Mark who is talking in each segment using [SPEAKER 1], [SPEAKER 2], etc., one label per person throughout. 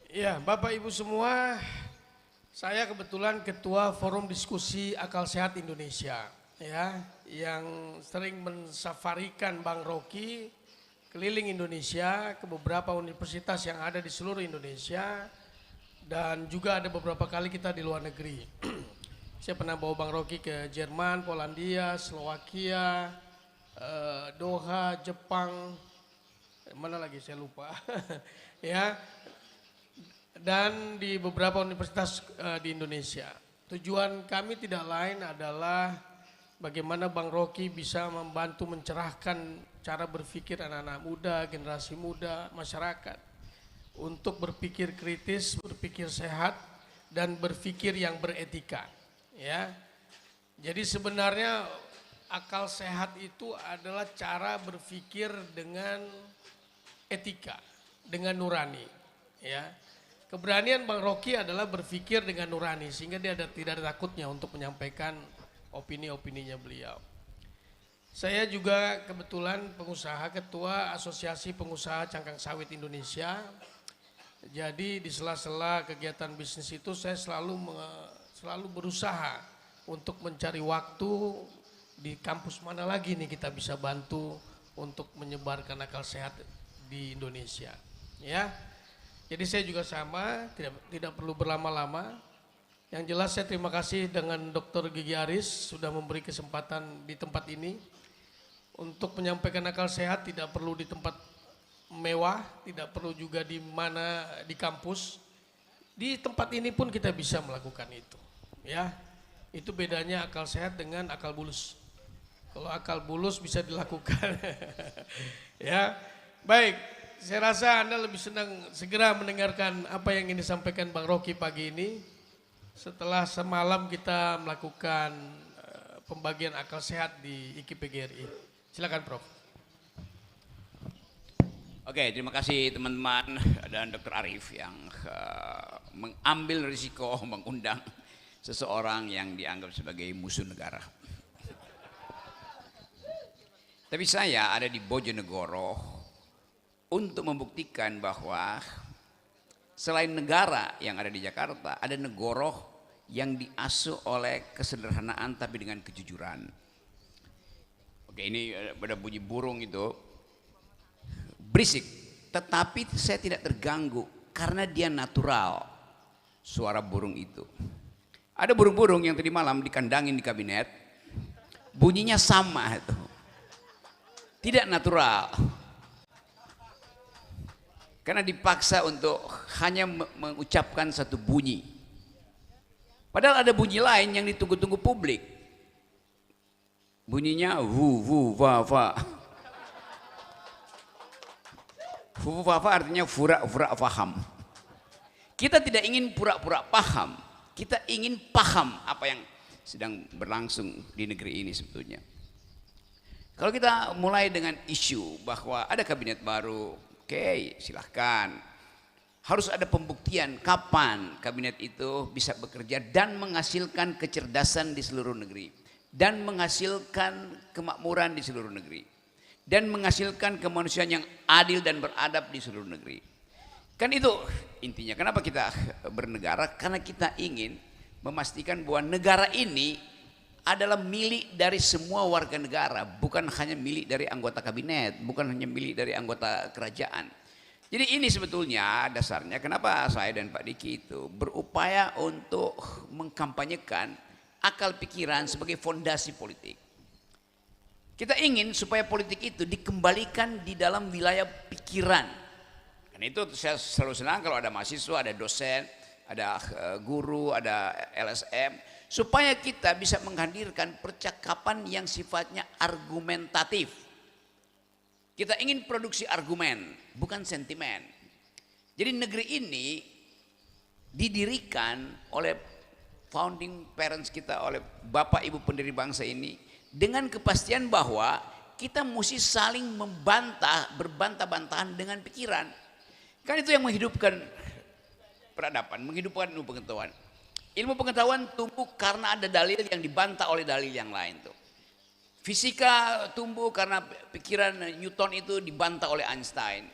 [SPEAKER 1] Ya, Bapak Ibu semua, saya kebetulan Ketua Forum Diskusi Akal Sehat Indonesia, ya, yang sering mensafarikan Bang Rocky keliling Indonesia ke beberapa universitas yang ada di seluruh Indonesia, dan juga ada beberapa kali kita di luar negeri. Saya pernah bawa Bang Rocky ke Jerman, Polandia, Slovakia, Doha, Jepang, mana lagi saya lupa, ya, dan di beberapa universitas di Indonesia. Tujuan kami tidak lain adalah bagaimana Bang Rocky bisa membantu mencerahkan cara berpikir anak-anak muda, generasi muda, masyarakat untuk berpikir kritis, berpikir sehat, dan berpikir yang beretika. Ya, jadi sebenarnya akal sehat itu adalah cara berpikir dengan etika, dengan nurani. Ya, keberanian Bang Rocky adalah berpikir dengan nurani sehingga dia tidak ada takutnya untuk menyampaikan opini-opininya beliau. Saya juga kebetulan pengusaha, ketua Asosiasi Pengusaha Cangkang Sawit Indonesia. Jadi di sela-sela kegiatan bisnis itu saya selalu berusaha untuk mencari waktu di kampus mana lagi nih kita bisa bantu untuk menyebarkan akal sehat di Indonesia. Ya. Jadi saya juga sama, tidak perlu berlama-lama. Yang jelas saya terima kasih dengan Dr. Gigi Aris sudah memberi kesempatan di tempat ini untuk menyampaikan akal sehat, tidak perlu di tempat mewah, tidak perlu juga di mana di kampus. Di tempat ini pun kita bisa melakukan itu. Ya, itu bedanya akal sehat dengan akal bulus. Kalau akal bulus bisa dilakukan. Ya, baik. Saya rasa Anda lebih senang segera mendengarkan apa yang ingin disampaikan Bang Rocky pagi ini. Setelah semalam kita melakukan pembagian akal sehat di IKIPGRI. Silakan Prof.
[SPEAKER 2] Oke, terima kasih teman-teman dan Dr. Arif yang mengambil risiko mengundang seseorang yang dianggap sebagai musuh negara. Tapi saya ada di Bojonegoro untuk membuktikan bahwa selain negara yang ada di Jakarta, ada negoro yang diasuh oleh kesederhanaan tapi dengan kejujuran. Oke, ini ada bunyi burung itu berisik, tetapi saya tidak terganggu karena dia natural suara burung itu. Ada burung-burung yang tadi malam dikandangin di kabinet, bunyinya sama itu, tidak natural. Karena dipaksa untuk hanya mengucapkan satu bunyi. Padahal ada bunyi lain yang ditunggu-tunggu publik. Bunyinya wu wu va va. Wu va va artinya pura-pura paham. Kita tidak ingin pura-pura paham. Kita ingin paham apa yang sedang berlangsung di negeri ini sebetulnya. Kalau kita mulai dengan isu bahwa ada kabinet baru, oke, silahkan. Harus ada pembuktian kapan kabinet itu bisa bekerja dan menghasilkan kecerdasan di seluruh negeri. Dan menghasilkan kemakmuran di seluruh negeri. Dan menghasilkan kemanusiaan yang adil dan beradab di seluruh negeri. Kan itu intinya. Kenapa kita bernegara? Karena kita ingin memastikan bahwa negara ini adalah milik dari semua warga negara, bukan hanya milik dari anggota kabinet, bukan hanya milik dari anggota kerajaan. Jadi ini sebetulnya dasarnya kenapa saya dan Pak Diki itu berupaya untuk mengkampanyekan akal pikiran sebagai fondasi politik. Kita ingin supaya politik itu dikembalikan di dalam wilayah pikiran. Karena itu saya selalu senang kalau ada mahasiswa, ada dosen, ada guru, ada LSM, supaya kita bisa menghadirkan percakapan yang sifatnya argumentatif. Kita ingin produksi argumen, bukan sentimen. Jadi negeri ini didirikan oleh founding parents kita, oleh bapak ibu pendiri bangsa ini, dengan kepastian bahwa kita mesti saling berbantah-bantahan dengan pikiran. Kan itu yang menghidupkan peradaban, menghidupkan ilmu pengetahuan. Ilmu pengetahuan tumbuh karena ada dalil yang dibantah oleh dalil yang lain tuh. Fisika tumbuh karena pikiran Newton itu dibantah oleh Einstein.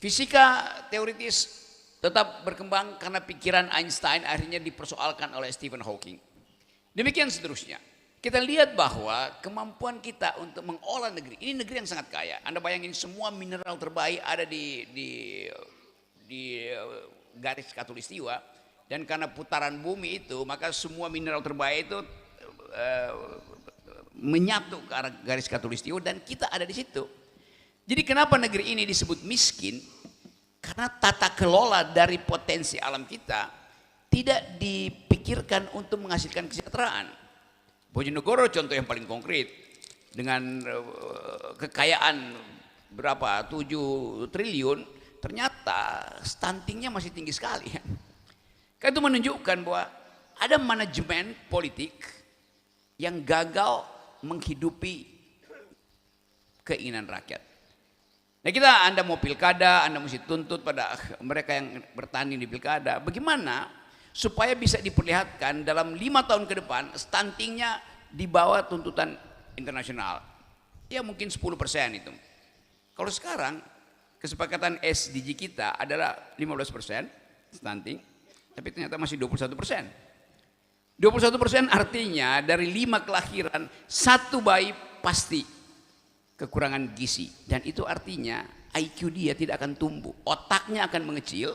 [SPEAKER 2] Fisika teoritis tetap berkembang karena pikiran Einstein akhirnya dipersoalkan oleh Stephen Hawking. Demikian seterusnya. Kita lihat bahwa kemampuan kita untuk mengolah negeri, ini negeri yang sangat kaya. Anda bayangin semua mineral terbaik ada di garis khatulistiwa, dan karena putaran bumi itu maka semua mineral terbaik itu menyatu ke arah garis khatulistiwa dan kita ada di situ. Jadi kenapa negeri ini disebut miskin? Karena tata kelola dari potensi alam kita tidak dipikirkan untuk menghasilkan kesejahteraan. Bojonegoro contoh yang paling konkret dengan kekayaan berapa 7 triliun, ternyata stuntingnya masih tinggi sekali. Kan itu menunjukkan bahwa ada manajemen politik yang gagal menghidupi keinginan rakyat. Nah Anda mau pilkada, Anda mesti tuntut pada mereka yang bertanding di pilkada. Bagaimana supaya bisa diperlihatkan dalam 5 tahun ke depan stuntingnya di bawah tuntutan internasional. Ya mungkin 10% itu. Kalau sekarang kesepakatan SDG kita adalah 15% stunting, tapi ternyata masih 21%. 21% artinya dari 5 kelahiran 1 bayi pasti kekurangan gizi, dan itu artinya IQ dia tidak akan tumbuh, otaknya akan mengecil,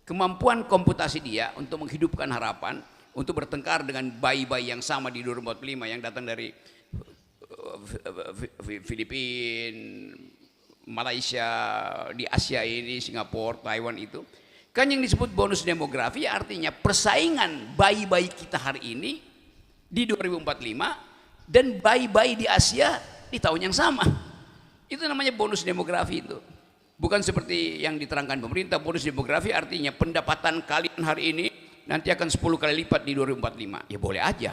[SPEAKER 2] kemampuan komputasi dia untuk menghidupkan harapan, untuk bertengkar dengan bayi-bayi yang sama di 2045 yang datang dari Filipina, Malaysia, di Asia ini, Singapura, Taiwan itu. Kan yang disebut bonus demografi artinya persaingan bayi-bayi kita hari ini di 2045 dan bayi-bayi di Asia di tahun yang sama. Itu namanya bonus demografi itu. Bukan seperti yang diterangkan pemerintah, bonus demografi artinya pendapatan kalian hari ini nanti akan 10 kali lipat di 2045. Ya boleh aja.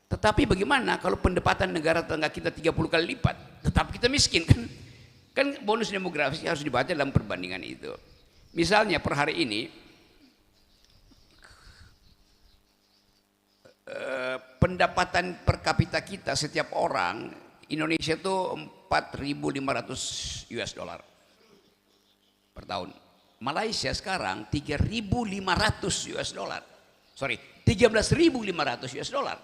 [SPEAKER 2] Tetapi bagaimana kalau pendapatan negara tetangga kita 30 kali lipat? Tetap kita miskin kan? Kan bonus demografi harus dibaca dalam perbandingan itu. Misalnya per hari ini pendapatan per kapita kita setiap orang Indonesia itu 4.500 US dollar per tahun. Malaysia sekarang 3.500 US dollar. Sorry, 13.500 US dollar.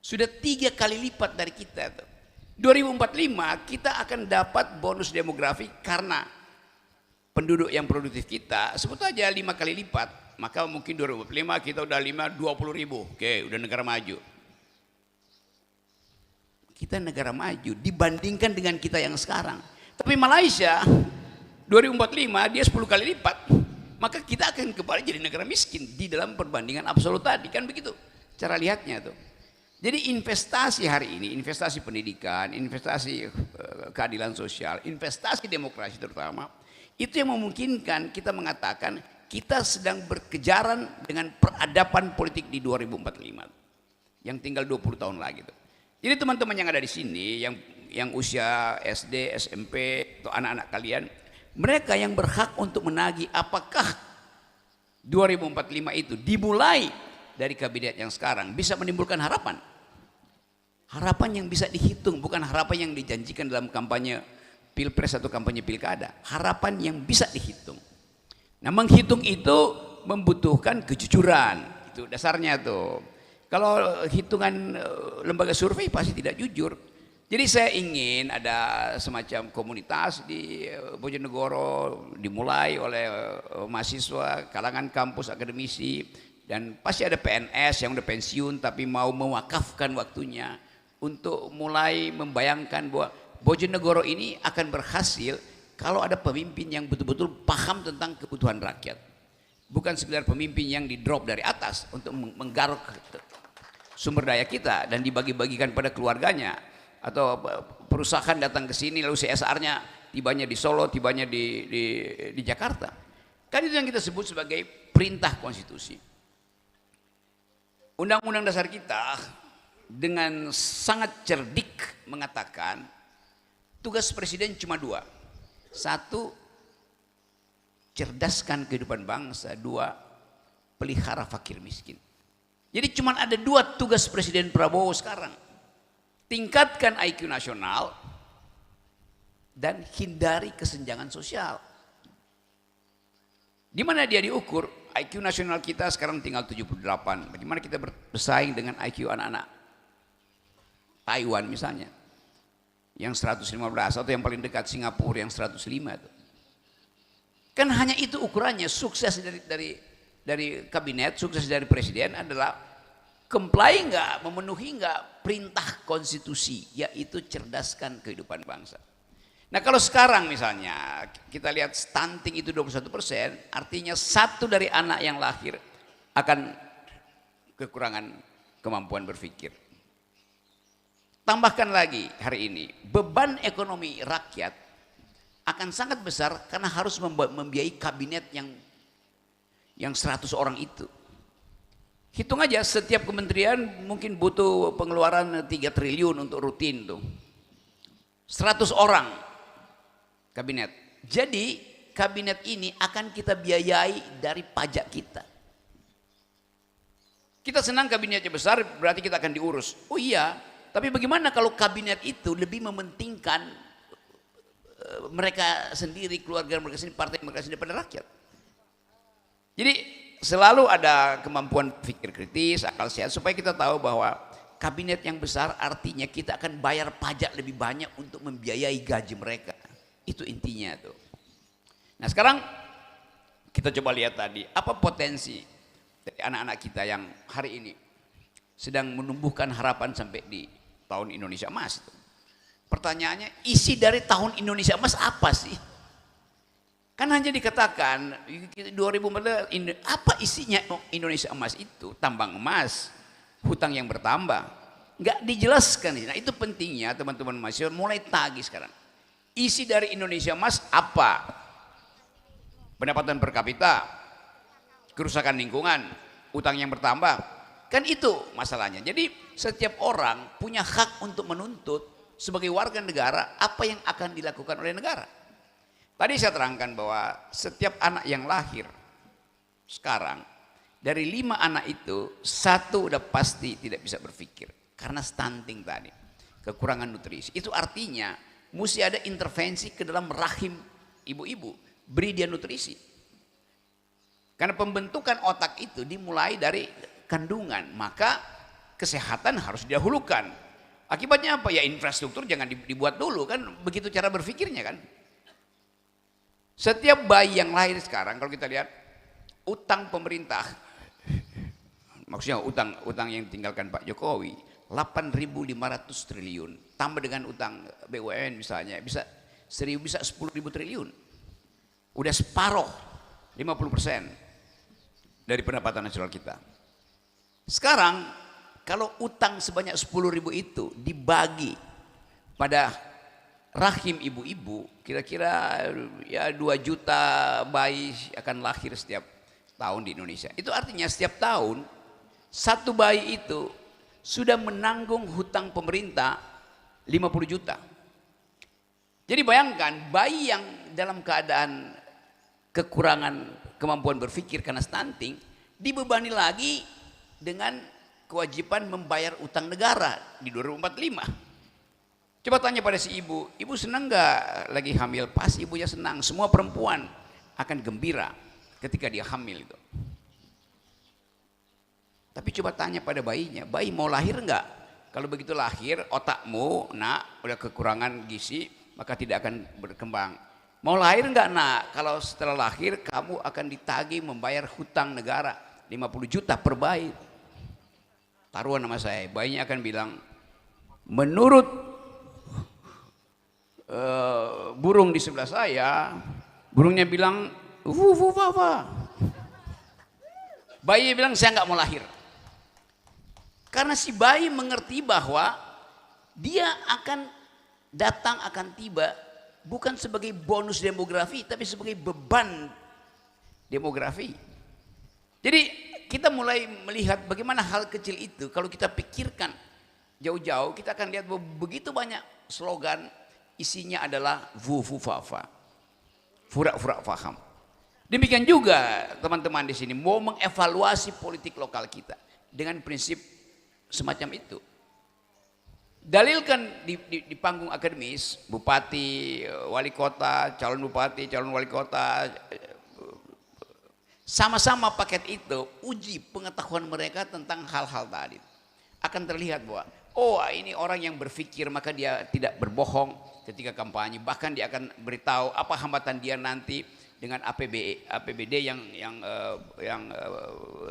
[SPEAKER 2] Sudah 3 kali lipat dari kita. 2045 kita akan dapat bonus demografi karena penduduk yang produktif kita sebut aja 5 kali lipat. Maka mungkin 2045 kita udah 20 ribu. Oke, udah negara maju. Kita negara maju dibandingkan dengan kita yang sekarang. Tapi Malaysia 2045 dia 10 kali lipat. Maka kita akan kembali jadi negara miskin di dalam perbandingan absolut tadi. Kan begitu cara lihatnya tuh. Jadi investasi hari ini, investasi pendidikan, investasi keadilan sosial, investasi demokrasi terutama, itu yang memungkinkan kita mengatakan kita sedang berkejaran dengan peradaban politik di 2045. Yang tinggal 20 tahun lagi tuh. Jadi teman-teman yang ada di sini, yang usia SD, SMP, atau anak-anak kalian, mereka yang berhak untuk menagih apakah 2045 itu dimulai dari kabinet yang sekarang bisa menimbulkan harapan. Harapan yang bisa dihitung, bukan harapan yang dijanjikan dalam kampanye pilpres atau kampanye pilkada. Harapan yang bisa dihitung. Nah menghitung itu membutuhkan kejujuran, itu dasarnya tuh. Kalau hitungan lembaga survei pasti tidak jujur. Jadi saya ingin ada semacam komunitas di Bojonegoro dimulai oleh mahasiswa, kalangan kampus, akademisi, dan pasti ada PNS yang udah pensiun tapi mau mewakafkan waktunya untuk mulai membayangkan bahwa Bojonegoro ini akan berhasil kalau ada pemimpin yang betul-betul paham tentang kebutuhan rakyat. Bukan sekedar pemimpin yang di drop dari atas untuk menggaruk sumber daya kita dan dibagi-bagikan pada keluarganya, atau perusahaan datang ke sini lalu CSR-nya tibanya di Solo, tibanya di Jakarta. Kan itu yang kita sebut sebagai perintah konstitusi. Undang-undang dasar kita dengan sangat cerdik mengatakan tugas presiden cuma 2. 1, cerdaskan kehidupan bangsa. 2, pelihara fakir miskin. Jadi cuma ada 2 tugas Presiden Prabowo sekarang. Tingkatkan IQ nasional dan hindari kesenjangan sosial. Di mana dia diukur? IQ nasional kita sekarang tinggal 78. Bagaimana kita bersaing dengan IQ anak-anak Taiwan misalnya, yang 115, atau yang paling dekat Singapura yang 105 itu. Kan hanya itu ukurannya. Sukses dari kabinet, sukses dari presiden adalah comply nggak, memenuhi nggak perintah konstitusi, yaitu cerdaskan kehidupan bangsa. Nah kalau sekarang misalnya kita lihat stunting itu 21%, artinya 1 dari anak yang lahir akan kekurangan kemampuan berpikir. Tambahkan lagi hari ini, beban ekonomi rakyat akan sangat besar karena harus membiayai kabinet yang 100 orang itu. Hitung aja setiap kementerian mungkin butuh pengeluaran 3 triliun untuk rutin tuh. 100 orang kabinet. Jadi kabinet ini akan kita biayai dari pajak kita. Kita senang kabinetnya besar, berarti kita akan diurus. Oh iya, tapi bagaimana kalau kabinet itu lebih mementingkan mereka sendiri, keluarga mereka sendiri, partai mereka sendiri daripada rakyat. Jadi selalu ada kemampuan pikir kritis, akal sehat, supaya kita tahu bahwa kabinet yang besar artinya kita akan bayar pajak lebih banyak untuk membiayai gaji mereka. Itu intinya tuh. Nah sekarang kita coba lihat tadi, apa potensi dari anak-anak kita yang hari ini sedang menumbuhkan harapan sampai di tahun Indonesia Emas itu. Pertanyaannya, isi dari tahun Indonesia Emas apa sih? Kan hanya dikatakan 2014, apa isinya Indonesia Emas itu? Tambang emas, hutang yang bertambah. Nggak dijelaskan. Nah itu pentingnya teman-teman mahasiswa mulai tagih sekarang. Isi dari Indonesia Emas apa? Pendapatan per kapita, kerusakan lingkungan, utang yang bertambah. Kan itu masalahnya. Jadi setiap orang punya hak untuk menuntut sebagai warga negara apa yang akan dilakukan oleh negara. Tadi saya terangkan bahwa setiap anak yang lahir sekarang, dari 5 anak itu 1 udah pasti tidak bisa berpikir karena stunting tadi, kekurangan nutrisi. Itu artinya mesti ada intervensi ke dalam rahim ibu-ibu, beri dia nutrisi. Karena pembentukan otak itu dimulai dari kandungan, maka kesehatan harus didahulukan. Akibatnya apa? Ya infrastruktur jangan dibuat dulu, kan begitu cara berpikirnya kan. Setiap bayi yang lahir sekarang kalau kita lihat utang pemerintah, maksudnya utang yang ditinggalkan Pak Jokowi 8.500 triliun, tambah dengan utang BUMN misalnya bisa 1000, bisa 10.000 triliun. Udah separuh, 50% dari pendapatan nasional kita. Sekarang kalau utang sebanyak 10.000 itu dibagi pada rahim ibu-ibu, kira-kira ya 2 juta bayi akan lahir setiap tahun di Indonesia. Itu artinya setiap tahun 1 bayi itu sudah menanggung hutang pemerintah 50 juta. Jadi bayangkan bayi yang dalam keadaan kekurangan kemampuan berpikir karena stunting dibebani lagi dengan kewajiban membayar utang negara di 2045. Coba tanya pada si ibu senang nggak lagi hamil? Pas ibunya senang. Semua perempuan akan gembira ketika dia hamil itu. Tapi coba tanya pada bayinya, bayi mau lahir nggak? Kalau begitu lahir, otakmu nak udah kekurangan gizi, maka tidak akan berkembang. Mau lahir nggak nak? Kalau setelah lahir kamu akan ditagih membayar hutang negara 50 juta per bayi. Taruhan sama saya, bayinya akan bilang, menurut burung di sebelah saya, burungnya bilang, bayi bilang saya nggak mau lahir. Karena si bayi mengerti bahwa dia akan datang, akan tiba bukan sebagai bonus demografi, tapi sebagai beban demografi. Jadi kita mulai melihat bagaimana hal kecil itu kalau kita pikirkan jauh-jauh, kita akan lihat bahwa begitu banyak slogan isinya adalah vuvufafa, fura-fura faham. Demikian juga teman-teman di sini mau mengevaluasi politik lokal kita dengan prinsip semacam itu. Dalilkan di panggung akademis, bupati, wali kota, calon bupati, calon wali kota, sama-sama paket itu uji pengetahuan mereka tentang hal-hal tadi. Akan terlihat bahwa oh ini orang yang berpikir maka dia tidak berbohong ketika kampanye. Bahkan dia akan beritahu apa hambatan dia nanti dengan APBD yang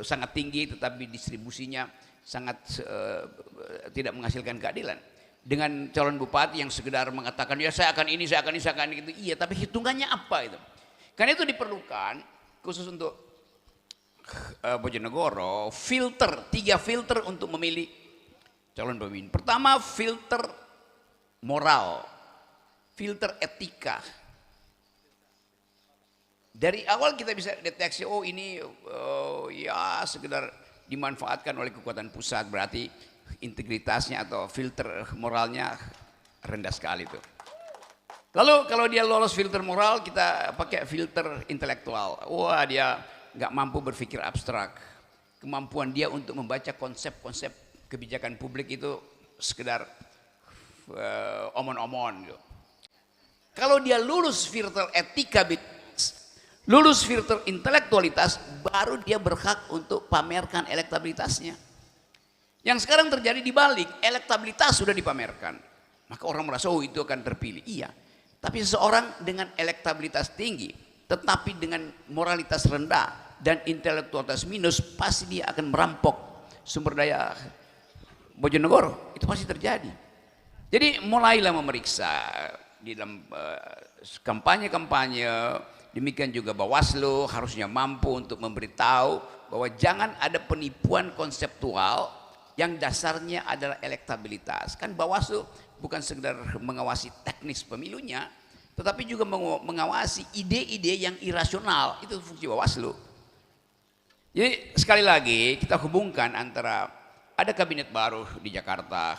[SPEAKER 2] sangat tinggi tetapi distribusinya sangat tidak menghasilkan keadilan. Dengan calon bupati yang sekedar mengatakan ya saya akan ini, saya akan ini, saya akan itu. Iya, tapi hitungannya apa itu? Karena itu diperlukan khusus untuk Bojonegoro tiga filter untuk memilih calon pemimpin. Pertama filter moral, filter etika. Dari awal kita bisa deteksi oh ini ya sekedar dimanfaatkan oleh kekuatan pusat, berarti integritasnya atau filter moralnya rendah sekali tuh. Lalu kalau dia lolos filter moral, kita pakai filter intelektual. Wah dia nggak mampu berpikir abstrak. Kemampuan dia untuk membaca konsep-konsep kebijakan publik itu sekedar omon-omon. Kalau dia lulus filter etika, lulus filter intelektualitas, baru dia berhak untuk pamerkan elektabilitasnya. Yang sekarang terjadi dibalik, elektabilitas sudah dipamerkan. Maka orang merasa oh itu akan terpilih. Iya, tapi seseorang dengan elektabilitas tinggi, tetapi dengan moralitas rendah dan intelektualitas minus, pasti dia akan merampok sumber daya Bojonegoro. Itu pasti terjadi. Jadi mulailah memeriksa di dalam kampanye-kampanye. Demikian juga Bawaslu harusnya mampu untuk memberitahu bahwa jangan ada penipuan konseptual yang dasarnya adalah elektabilitas. Kan Bawaslu bukan sekedar mengawasi teknis pemilunya, tetapi juga mengawasi ide-ide yang irasional. Itu fungsi Bawaslu. Jadi sekali lagi kita hubungkan antara ada kabinet baru di Jakarta,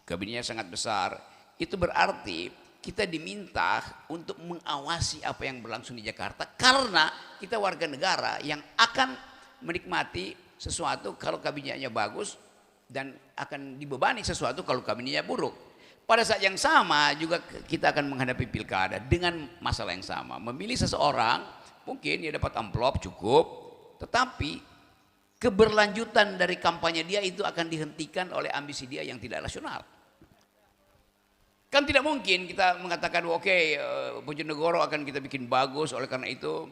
[SPEAKER 2] kabinetnya sangat besar. Itu berarti kita diminta untuk mengawasi apa yang berlangsung di Jakarta karena kita warga negara yang akan menikmati sesuatu kalau kabinetnya bagus dan akan dibebani sesuatu kalau kabinetnya buruk. Pada saat yang sama juga kita akan menghadapi pilkada dengan masalah yang sama. Memilih seseorang mungkin dia dapat amplop cukup, tetapi keberlanjutan dari kampanye dia itu akan dihentikan oleh ambisi dia yang tidak rasional. Kan tidak mungkin kita mengatakan oke, Bojonegoro akan kita bikin bagus, oleh karena itu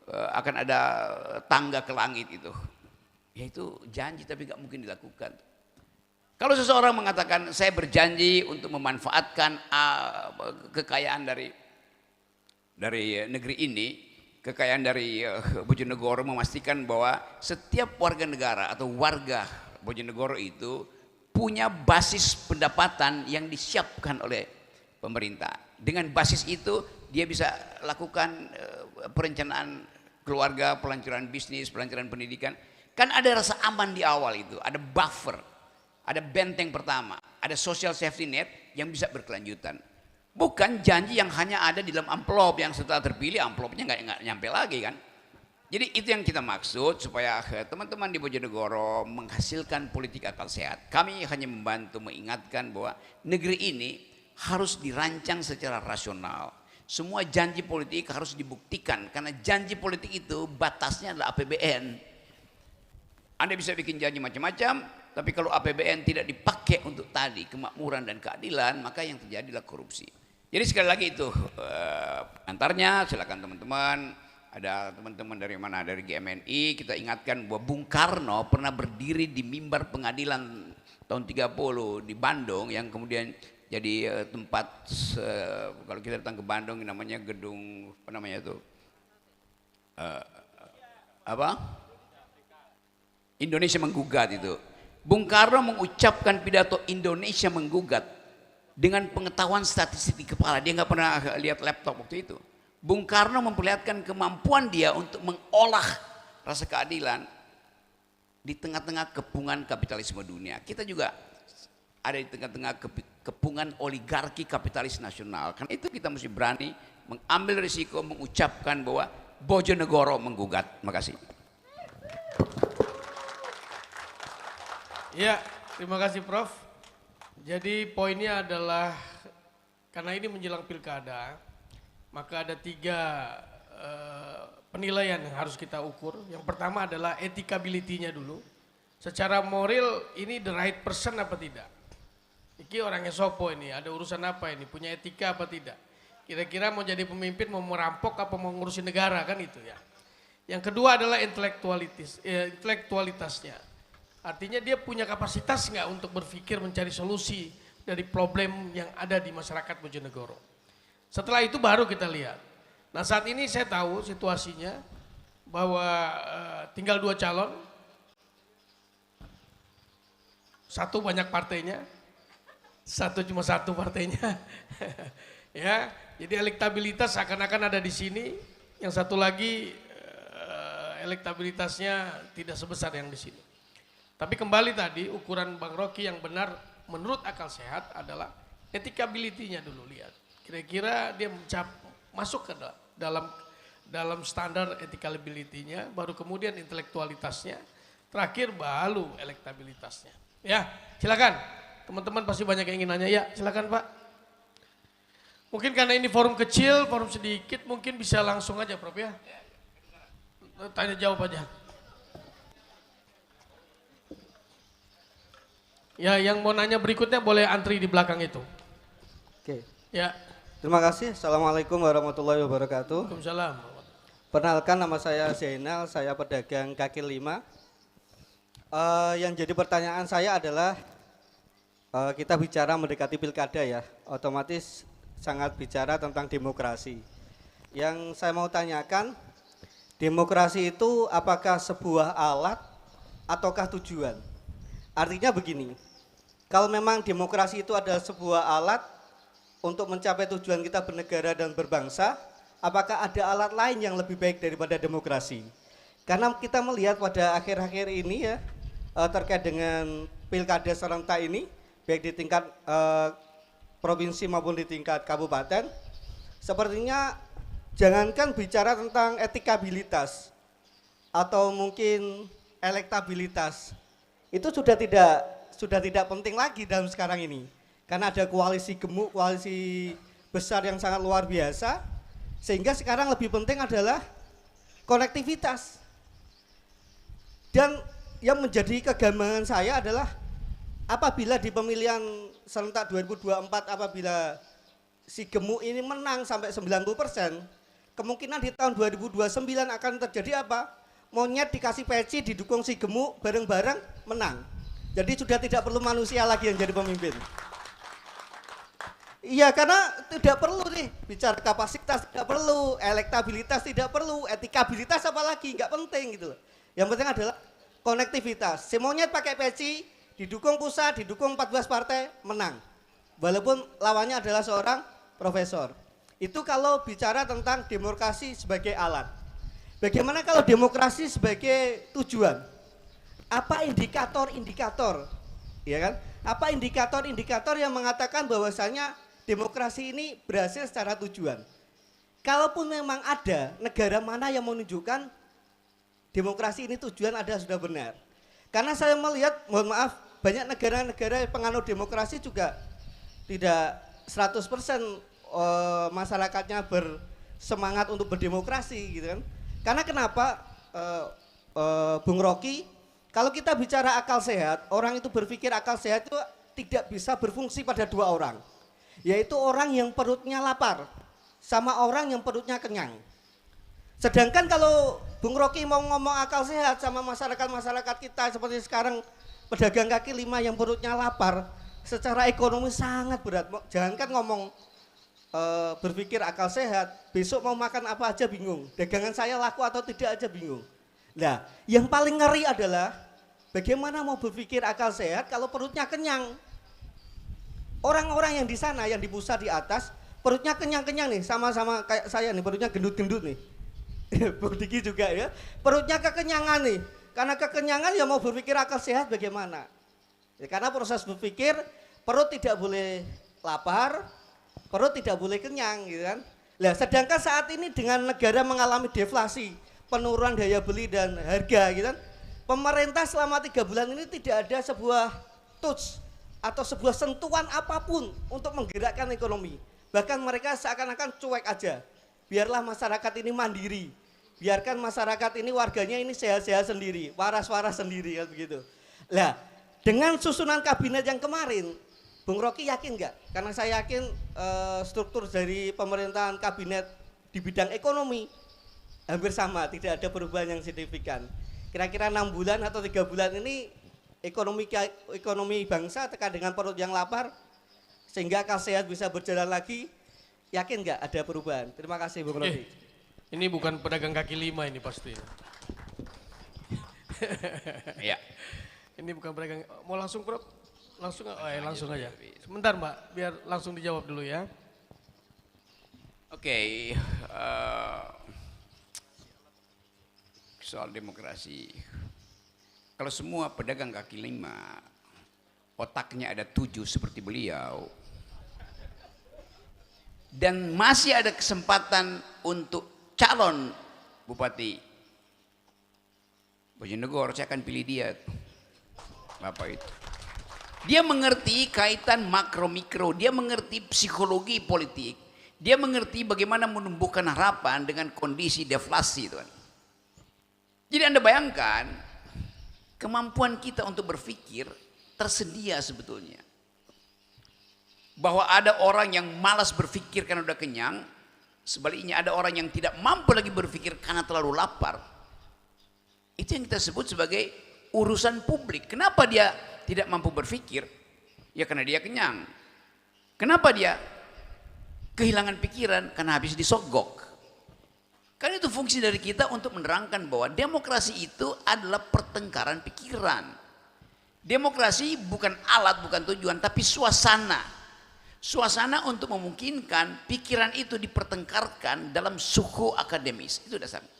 [SPEAKER 2] akan ada tangga ke langit itu. Ya itu janji tapi gak mungkin dilakukan. Kalau seseorang mengatakan saya berjanji untuk memanfaatkan kekayaan dari negeri ini, kekayaan dari Bojonegoro, memastikan bahwa setiap warga negara atau warga Bojonegoro itu punya basis pendapatan yang disiapkan oleh pemerintah. Dengan basis itu dia bisa lakukan perencanaan keluarga, pelancaran bisnis, pelancaran pendidikan. Kan ada rasa aman di awal itu, ada buffer, ada benteng pertama, ada social safety net yang bisa berkelanjutan. Bukan janji yang hanya ada di dalam amplop yang setelah terpilih amplopnya nggak nyampe lagi kan. Jadi itu yang kita maksud supaya teman-teman di Bojonegoro menghasilkan politik akal sehat. Kami hanya membantu mengingatkan bahwa negeri ini harus dirancang secara rasional. Semua janji politik harus dibuktikan karena janji politik itu batasnya adalah APBN. Anda bisa bikin janji macam-macam, tapi kalau APBN tidak dipakai untuk tadi kemakmuran dan keadilan, maka yang terjadi adalah korupsi. Jadi sekali lagi itu antarnya silakan teman-teman. Ada teman-teman dari mana? Dari GMNI. Kita ingatkan bahwa Bung Karno pernah berdiri di mimbar pengadilan tahun 30 di Bandung yang kemudian jadi tempat kalau kita datang ke Bandung namanya gedung apa namanya itu? Indonesia Menggugat itu. Bung Karno mengucapkan pidato Indonesia Menggugat dengan pengetahuan statistik di kepala. Dia nggak pernah lihat laptop waktu itu. Bung Karno memperlihatkan kemampuan dia untuk mengolah rasa keadilan di tengah-tengah kepungan kapitalisme dunia. Kita juga ada di tengah-tengah kepungan oligarki kapitalis nasional. Karena itu kita mesti berani mengambil risiko mengucapkan bahwa Bojonegoro menggugat. Terima kasih.
[SPEAKER 1] Ya, terima kasih Prof. Jadi poinnya adalah karena ini menjelang pilkada, maka ada 3 penilaian yang harus kita ukur. Yang pertama adalah etikability-nya dulu. Secara moral ini the right person apa tidak? Iki orangnya sopo ini, ada urusan apa ini, punya etika apa tidak? Kira-kira mau jadi pemimpin, mau merampok apa mau ngurusin negara, kan itu ya. Yang kedua adalah intelektualitasnya. Artinya dia punya kapasitas nggak untuk berpikir mencari solusi dari problem yang ada di masyarakat Bojonegoro. Setelah itu baru kita lihat. Nah saat ini saya tahu situasinya bahwa tinggal 2 calon, satu banyak partainya, satu cuma satu partainya. Ya, jadi elektabilitas akan-akan ada di sini, yang satu lagi elektabilitasnya tidak sebesar yang di sini. Tapi kembali tadi ukuran Bang Rocky yang benar menurut akal sehat adalah etikability-nya dulu, lihat. Kira-kira dia masuk ke dalam standar etikability-nya, baru kemudian intelektualitasnya, terakhir baru elektabilitasnya. Ya, silakan. Teman-teman pasti banyak yang ingin nanya. Ya, silakan Pak. Mungkin karena ini forum kecil, forum sedikit, mungkin bisa langsung aja Prof ya. Tanya jawab aja. Ya, yang mau nanya berikutnya boleh antri di belakang itu.
[SPEAKER 3] Oke.
[SPEAKER 1] Ya.
[SPEAKER 3] Terima kasih. Assalamualaikum warahmatullahi wabarakatuh.
[SPEAKER 1] Waalaikumsalam.
[SPEAKER 3] Perkenalkan, nama saya Zainal, saya pedagang kaki lima. Yang jadi pertanyaan saya adalah kita bicara mendekati pilkada ya, otomatis sangat bicara tentang demokrasi. Yang saya mau tanyakan, demokrasi itu apakah sebuah alat ataukah tujuan? Artinya begini, kalau memang demokrasi itu adalah sebuah alat untuk mencapai tujuan kita bernegara dan berbangsa, apakah ada alat lain yang lebih baik daripada demokrasi? Karena kita melihat pada akhir-akhir ini ya, terkait dengan pilkada serentak ini, baik di tingkat provinsi maupun di tingkat kabupaten, sepertinya jangankan bicara tentang etikabilitas atau mungkin elektabilitas, itu sudah tidak penting lagi dalam sekarang ini, karena ada koalisi gemuk, koalisi besar yang sangat luar biasa, sehingga sekarang lebih penting adalah konektivitas. Dan yang menjadi kegambangan saya adalah apabila di pemilihan serentak 2024 apabila si gemuk ini menang sampai 90%, kemungkinan di tahun 2029 akan terjadi apa? Monyet dikasih peci, didukung si gemuk, bareng-bareng menang. Jadi sudah tidak perlu manusia lagi yang jadi pemimpin. Iya, karena tidak perlu nih bicara kapasitas, tidak perlu elektabilitas, tidak perlu etikabilitas, apalagi nggak penting gitu loh. Yang penting adalah konektivitas. Si monyet pakai peci, didukung pusat, didukung 14 partai, menang. Walaupun lawannya adalah seorang profesor. Itu kalau bicara tentang demokrasi sebagai alat. Bagaimana kalau demokrasi sebagai tujuan? Apa indikator-indikator? Ya kan? Apa indikator-indikator yang mengatakan bahwasanya demokrasi ini berhasil secara tujuan? Kalaupun memang ada, negara mana yang menunjukkan demokrasi ini tujuan ada sudah benar? Karena saya melihat, mohon maaf, banyak negara-negara penganut demokrasi juga tidak 100% masyarakatnya bersemangat untuk berdemokrasi gitu kan. Karena kenapa Bung Rocky, kalau kita bicara akal sehat, orang itu berpikir akal sehat itu tidak bisa berfungsi pada 2 orang. Yaitu orang yang perutnya lapar sama orang yang perutnya kenyang. Sedangkan kalau Bung Rocky mau ngomong akal sehat sama masyarakat-masyarakat kita seperti sekarang pedagang kaki lima yang perutnya lapar, secara ekonomi sangat berat. Jangankan ngomong berpikir akal sehat, besok mau makan apa aja bingung. Dagangan saya laku atau tidak aja bingung. Nah, yang paling ngeri adalah bagaimana mau berpikir akal sehat kalau perutnya kenyang. Orang-orang yang di sana, yang di pusat di atas, perutnya kenyang-kenyang nih, sama-sama kayak saya nih, perutnya gendut-gendut nih. Bung Diki juga ya, perutnya kekenyangan nih. Karena kekenyangan ya mau berpikir akal sehat bagaimana? Ya, karena proses berpikir, perut tidak boleh lapar, perut tidak boleh kenyang gitu kan. Nah, sedangkan saat ini dengan negara mengalami deflasi, penurunan daya beli dan harga gitu kan, pemerintah selama 3 bulan ini tidak ada sebuah touch atau sebuah sentuhan apapun untuk menggerakkan ekonomi. Bahkan mereka seakan-akan cuek aja. Biarlah masyarakat ini mandiri. biarkan masyarakat ini warganya ini sehat-sehat sendiri, waras-waras sendiri kan begitu. Lah, dengan susunan kabinet yang kemarin, Bung Rocky yakin nggak? Karena saya yakin struktur dari pemerintahan kabinet di bidang ekonomi hampir sama, tidak ada perubahan yang signifikan. Kira-kira 6 bulan atau 3 bulan ini ekonomi bangsa tekan dengan perut yang lapar sehingga akal sehat bisa berjalan lagi. Yakin nggak ada perubahan? Terima kasih Bung Rocky.
[SPEAKER 1] Ini bukan pedagang kaki lima ini pasti.
[SPEAKER 2] Ya.
[SPEAKER 1] Ini bukan pedagang. Mau langsung Prof? Langsung langsung aja. Sebentar Mbak, biar langsung dijawab dulu ya.
[SPEAKER 2] Oke, soal demokrasi. Kalau semua pedagang kaki lima, otaknya ada 7 seperti beliau, dan masih ada kesempatan untuk calon Bupati Bojonegoro, saya akan pilih dia, Bapak itu. Dia mengerti kaitan makro mikro, dia mengerti psikologi politik, dia mengerti bagaimana menumbuhkan harapan dengan kondisi deflasi, Tuhan. Jadi Anda bayangkan kemampuan kita untuk berpikir tersedia sebetulnya. Bahwa ada orang yang malas berpikir karena udah kenyang, sebaliknya ada orang yang tidak mampu lagi berpikir karena terlalu lapar. Itu yang kita sebut sebagai urusan publik. Kenapa dia tidak mampu berpikir? Ya karena dia kenyang. Kenapa dia kehilangan pikiran? Karena habis disogok. Kan itu fungsi dari kita untuk menerangkan bahwa demokrasi itu adalah pertengkaran pikiran. Demokrasi bukan alat, bukan tujuan, tapi suasana. Suasana untuk memungkinkan pikiran itu dipertengkarkan dalam suhu akademis. Itu dasarnya.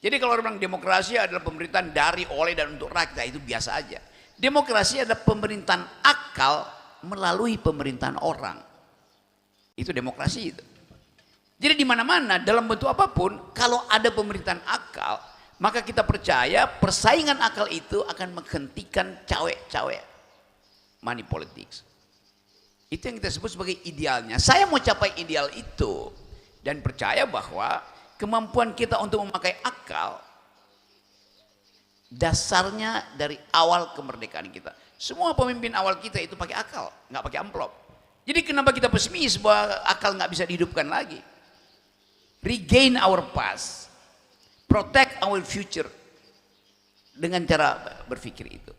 [SPEAKER 2] Jadi kalau orang bilang demokrasi adalah pemerintahan dari, oleh, dan untuk rakyat, itu biasa aja. Demokrasi adalah pemerintahan akal melalui pemerintahan orang. Itu demokrasi itu. Jadi di mana-mana dalam bentuk apapun, kalau ada pemerintahan akal, maka kita percaya persaingan akal itu akan menghentikan cawe-cawe money politics. Itu yang kita sebut sebagai idealnya. Saya mau capai ideal itu dan percaya bahwa kemampuan kita untuk memakai akal dasarnya dari awal kemerdekaan kita. Semua pemimpin awal kita itu pakai akal, nggak pakai amplop. Jadi kenapa kita pesimis bahwa akal nggak bisa dihidupkan lagi? Regain our past, protect our future dengan cara berpikir itu.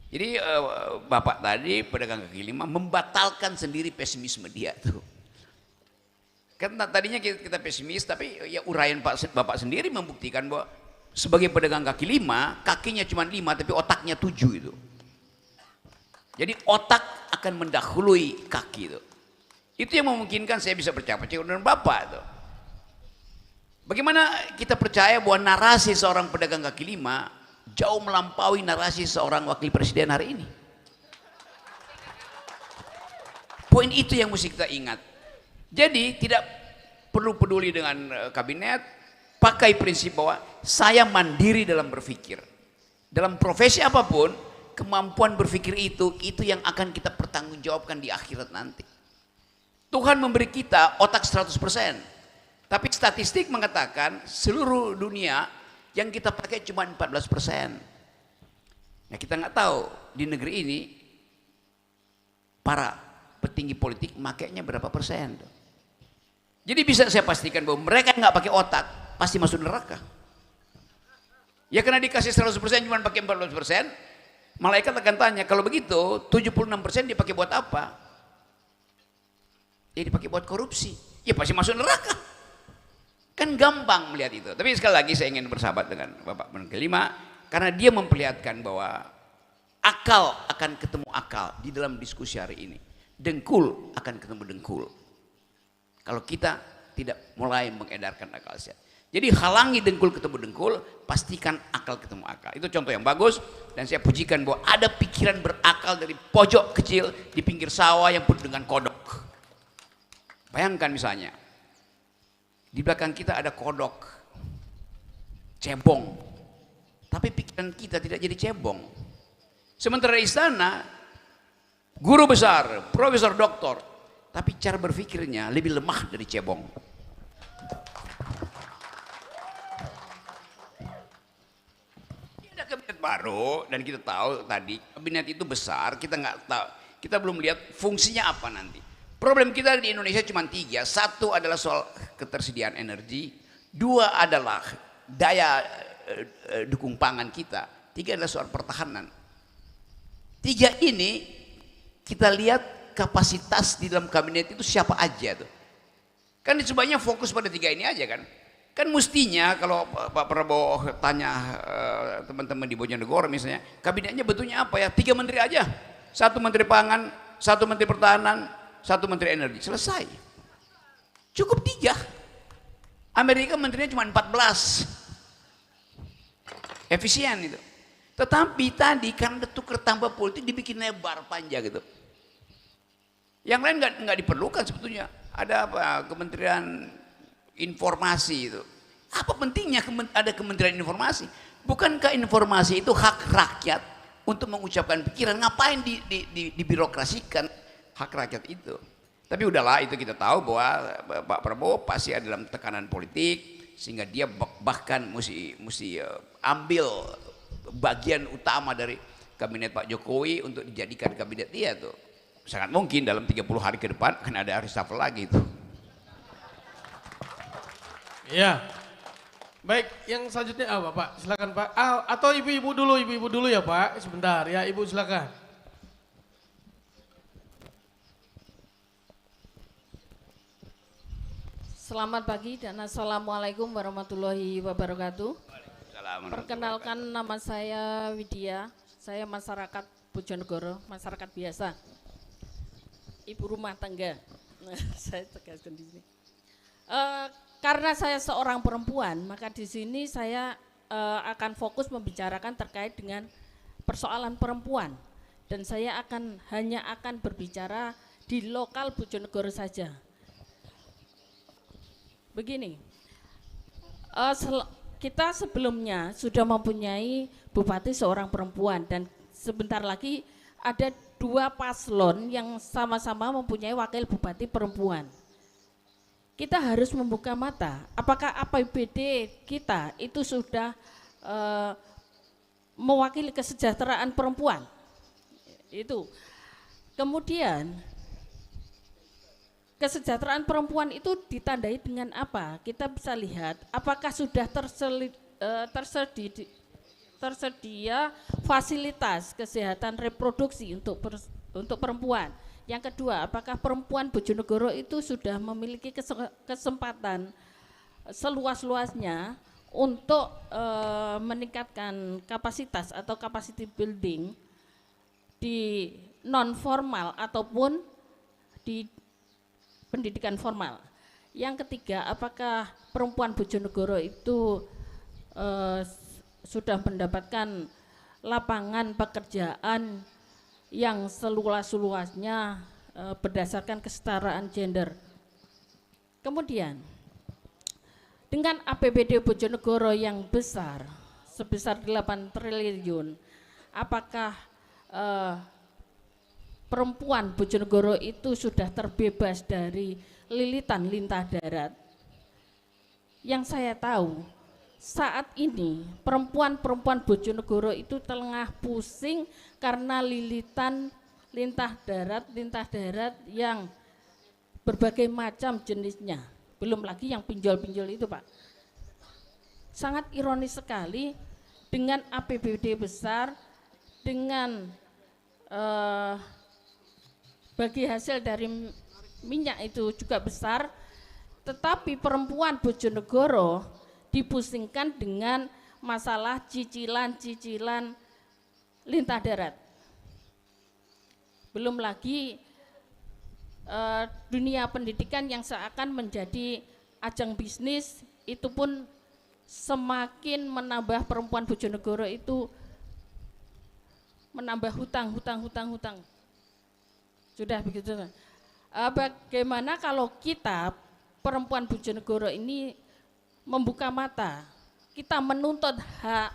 [SPEAKER 2] Jadi Bapak tadi pedagang kaki lima membatalkan sendiri pesimisme dia tuh. Karena tadinya kita pesimis, tapi ya uraian Bapak sendiri membuktikan bahwa sebagai pedagang kaki lima, kakinya cuma 5 tapi otaknya 7 itu. Jadi otak akan mendahului kaki itu. Itu yang memungkinkan saya bisa percaya dengan Bapak itu. Bagaimana kita percaya bahwa narasi seorang pedagang kaki lima jauh melampaui narasi seorang wakil presiden hari ini. Poin itu yang mesti kita ingat. Jadi tidak perlu peduli dengan kabinet, pakai prinsip bahwa saya mandiri dalam berpikir. Dalam profesi apapun, kemampuan berpikir itu yang akan kita pertanggungjawabkan di akhirat nanti. Tuhan memberi kita otak 100%. Tapi statistik mengatakan seluruh dunia yang kita pakai cuma 14%. Nah kita nggak tahu di negeri ini para petinggi politik makainya berapa persen. Jadi bisa saya pastikan bahwa mereka nggak pakai otak pasti masuk neraka. Ya karena dikasih 100% cuma pakai 14%, malaikat akan tanya kalau begitu 76% dipakai buat apa? Ya dipakai buat korupsi. Ya pasti masuk neraka. Kan gampang melihat itu. Tapi sekali lagi saya ingin bersahabat dengan Bapak Menteri kelima karena dia memperlihatkan bahwa akal akan ketemu akal di dalam diskusi hari ini. Dengkul akan ketemu dengkul. Kalau kita tidak mulai mengedarkan akal sehat. Jadi halangi dengkul ketemu dengkul, pastikan akal ketemu akal. Itu contoh yang bagus dan saya pujikan bahwa ada pikiran berakal dari pojok kecil di pinggir sawah yang penuh dengan kodok. Bayangkan misalnya di belakang kita ada kodok, cebong, tapi pikiran kita tidak jadi cebong. Sementara di istana, guru besar, profesor, doktor, tapi cara berpikirnya lebih lemah dari cebong. kabinet baru dan kita tahu tadi kabinet itu besar, kita nggak tahu, kita belum lihat fungsinya apa nanti. Problem kita di Indonesia cuma 3, satu adalah soal ketersediaan energi, 2 adalah daya dukung pangan kita, 3 adalah soal pertahanan. 3 ini kita lihat kapasitas di dalam kabinet itu siapa aja tuh. Kan semuanya fokus pada 3 ini aja kan. Kan mestinya kalau Pak Prabowo tanya teman-teman di Bojonegoro misalnya, kabinetnya bentuknya apa ya? 3 menteri aja. 1 menteri pangan, 1 menteri pertahanan, 1 menteri energi. Selesai. Cukup 3. Amerika menterinya cuma 14. Efisien itu. Tetapi tadi karena tukar tambah politik dibikin lebar panjang gitu. Yang lain nggak diperlukan sebetulnya. Ada apa? Kementerian Informasi itu. Apa pentingnya ada Kementerian Informasi? Bukankah informasi itu hak rakyat untuk mengucapkan pikiran? Ngapain dibirokrasikan hak rakyat itu? Tapi udahlah, itu kita tahu bahwa Pak Prabowo pasti ada dalam tekanan politik sehingga dia bahkan mesti ambil bagian utama dari kabinet Pak Jokowi untuk dijadikan kabinet dia tuh. Sangat mungkin dalam 30 hari ke depan akan ada reshuffle lagi itu.
[SPEAKER 1] Ya, baik. Yang selanjutnya Pak, silakan Pak. Atau ibu-ibu dulu ya Pak. Sebentar ya, ibu silakan.
[SPEAKER 4] Selamat pagi dan assalamualaikum warahmatullahi wabarakatuh. Perkenalkan, nama saya Widya. Saya masyarakat Bojonegoro, masyarakat biasa, ibu rumah tangga. Saya tegaskan di sini. Karena saya seorang perempuan, maka di sini saya akan fokus membicarakan terkait dengan persoalan perempuan, dan saya hanya akan berbicara di lokal Bojonegoro saja. Begini, kita sebelumnya sudah mempunyai bupati seorang perempuan, dan sebentar lagi ada 2 paslon yang sama-sama mempunyai wakil bupati perempuan. Kita harus membuka mata, apakah APBD kita itu sudah mewakili kesejahteraan perempuan. Itu. Kemudian kesejahteraan perempuan itu ditandai dengan apa? Kita bisa lihat apakah sudah tersedia fasilitas kesehatan reproduksi untuk perempuan. Yang kedua, apakah perempuan Bojonegoro itu sudah memiliki kesempatan seluas-luasnya untuk meningkatkan kapasitas atau capacity building di non formal ataupun di pendidikan formal. Yang ketiga, apakah perempuan Bojonegoro itu sudah mendapatkan lapangan pekerjaan yang seluas-luasnya berdasarkan kesetaraan gender. Kemudian dengan APBD Bojonegoro yang besar sebesar 8 triliun, apakah perempuan Bojonegoro itu sudah terbebas dari lilitan lintah darat? Yang saya tahu saat ini perempuan-perempuan Bojonegoro itu tengah pusing karena lilitan lintah darat yang berbagai macam jenisnya, belum lagi yang pinjol-pinjol itu Pak. Sangat ironis sekali, dengan APBD besar, dengan bagi hasil dari minyak itu juga besar, tetapi perempuan Bojonegoro dipusingkan dengan masalah cicilan-cicilan lintah darat. Belum lagi dunia pendidikan yang seakan menjadi ajang bisnis, itu pun semakin menambah perempuan Bojonegoro itu menambah hutang. Sudah begitu. Bagaimana kalau kita perempuan Bojonegoro ini membuka mata, kita menuntut hak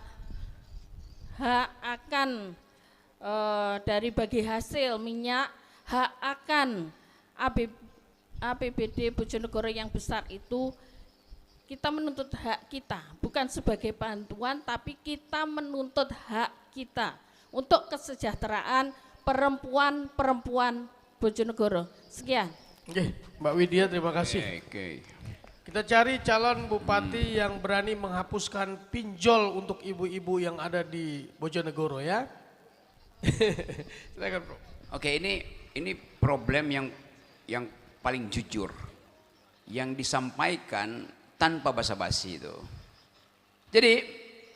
[SPEAKER 4] akan dari bagi hasil minyak, hak akan APBD Bojonegoro yang besar itu kita menuntut hak kita, bukan sebagai bantuan, tapi kita menuntut hak kita untuk kesejahteraan perempuan-perempuan Bojonegoro. Sekian.
[SPEAKER 1] Oke, Mbak Widya terima kasih.
[SPEAKER 2] Oke.
[SPEAKER 1] Kita cari calon bupati yang berani menghapuskan pinjol untuk ibu-ibu yang ada di Bojonegoro ya. Silakan, Bro.
[SPEAKER 2] Oke, ini problem yang paling jujur, yang disampaikan tanpa basa-basi itu. Jadi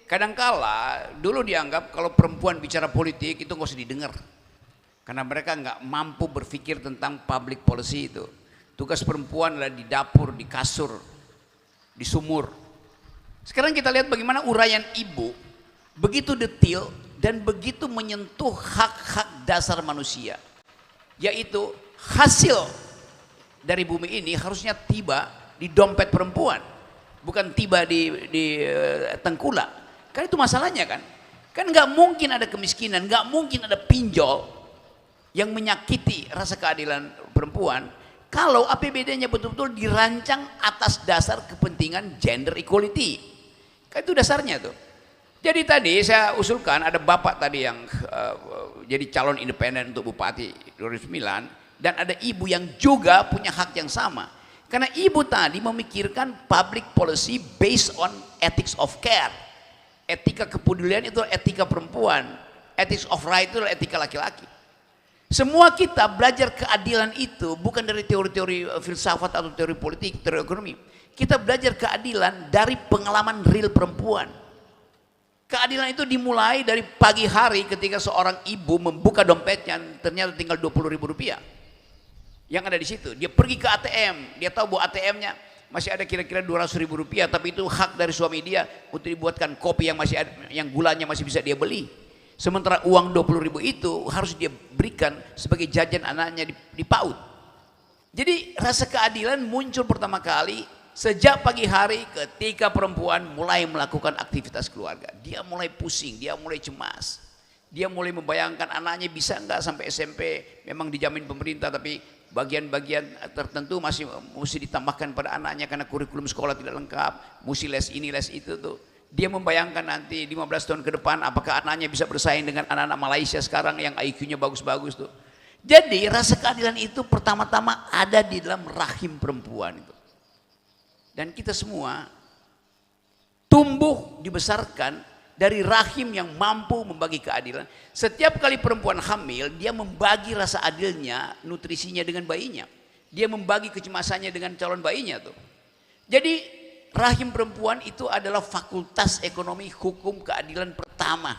[SPEAKER 2] kadangkala dulu dianggap kalau perempuan bicara politik itu nggak usah didengar, karena mereka nggak mampu berpikir tentang public policy itu. Tugas perempuan adalah di dapur, di kasur, di sumur. Sekarang kita lihat bagaimana uraian ibu begitu detail dan begitu menyentuh hak-hak dasar manusia, yaitu hasil dari bumi ini harusnya tiba di dompet perempuan, bukan tiba di tengkulak. Kan itu masalahnya kan. Kan nggak mungkin ada kemiskinan, nggak mungkin ada pinjol yang menyakiti rasa keadilan perempuan kalau APBD-nya betul-betul dirancang atas dasar kepentingan gender equality. Kan itu dasarnya tuh. Jadi tadi saya usulkan ada bapak tadi yang jadi calon independen untuk bupati 2009, dan ada ibu yang juga punya hak yang sama. Karena ibu tadi memikirkan public policy based on ethics of care. Etika kepedulian itu etika perempuan, ethics of right itu etika laki-laki. Semua kita belajar keadilan itu bukan dari teori-teori filsafat atau teori politik, teori ekonomi. Kita belajar keadilan dari pengalaman real perempuan. Keadilan itu dimulai dari pagi hari ketika seorang ibu membuka dompetnya, ternyata tinggal 20.000 rupiah. Yang ada di situ, dia pergi ke ATM, dia tahu bahwa ATM-nya masih ada kira-kira 200.000 rupiah, tapi itu hak dari suami dia untuk dibuatkan kopi yang masih ada, yang gulanya masih bisa dia beli. Sementara uang 20.000 itu harus dia berikan sebagai jajan anaknya di PAUD. Jadi rasa keadilan muncul pertama kali sejak pagi hari ketika perempuan mulai melakukan aktivitas keluarga. Dia mulai pusing, dia mulai cemas. Dia mulai membayangkan anaknya bisa enggak sampai SMP, memang dijamin pemerintah, tapi bagian-bagian tertentu masih mesti ditambahkan pada anaknya karena kurikulum sekolah tidak lengkap, mesti les ini les itu tuh. Dia membayangkan nanti 15 tahun ke depan apakah anaknya bisa bersaing dengan anak-anak Malaysia sekarang yang IQ-nya bagus-bagus tuh. Jadi rasa keadilan itu pertama-tama ada di dalam rahim perempuan itu. Dan kita semua tumbuh dibesarkan dari rahim yang mampu membagi keadilan. Setiap kali perempuan hamil, dia membagi rasa adilnya, nutrisinya dengan bayinya. Dia membagi kecemasannya dengan calon bayinya tuh. Jadi rahim perempuan itu adalah fakultas ekonomi hukum keadilan pertama.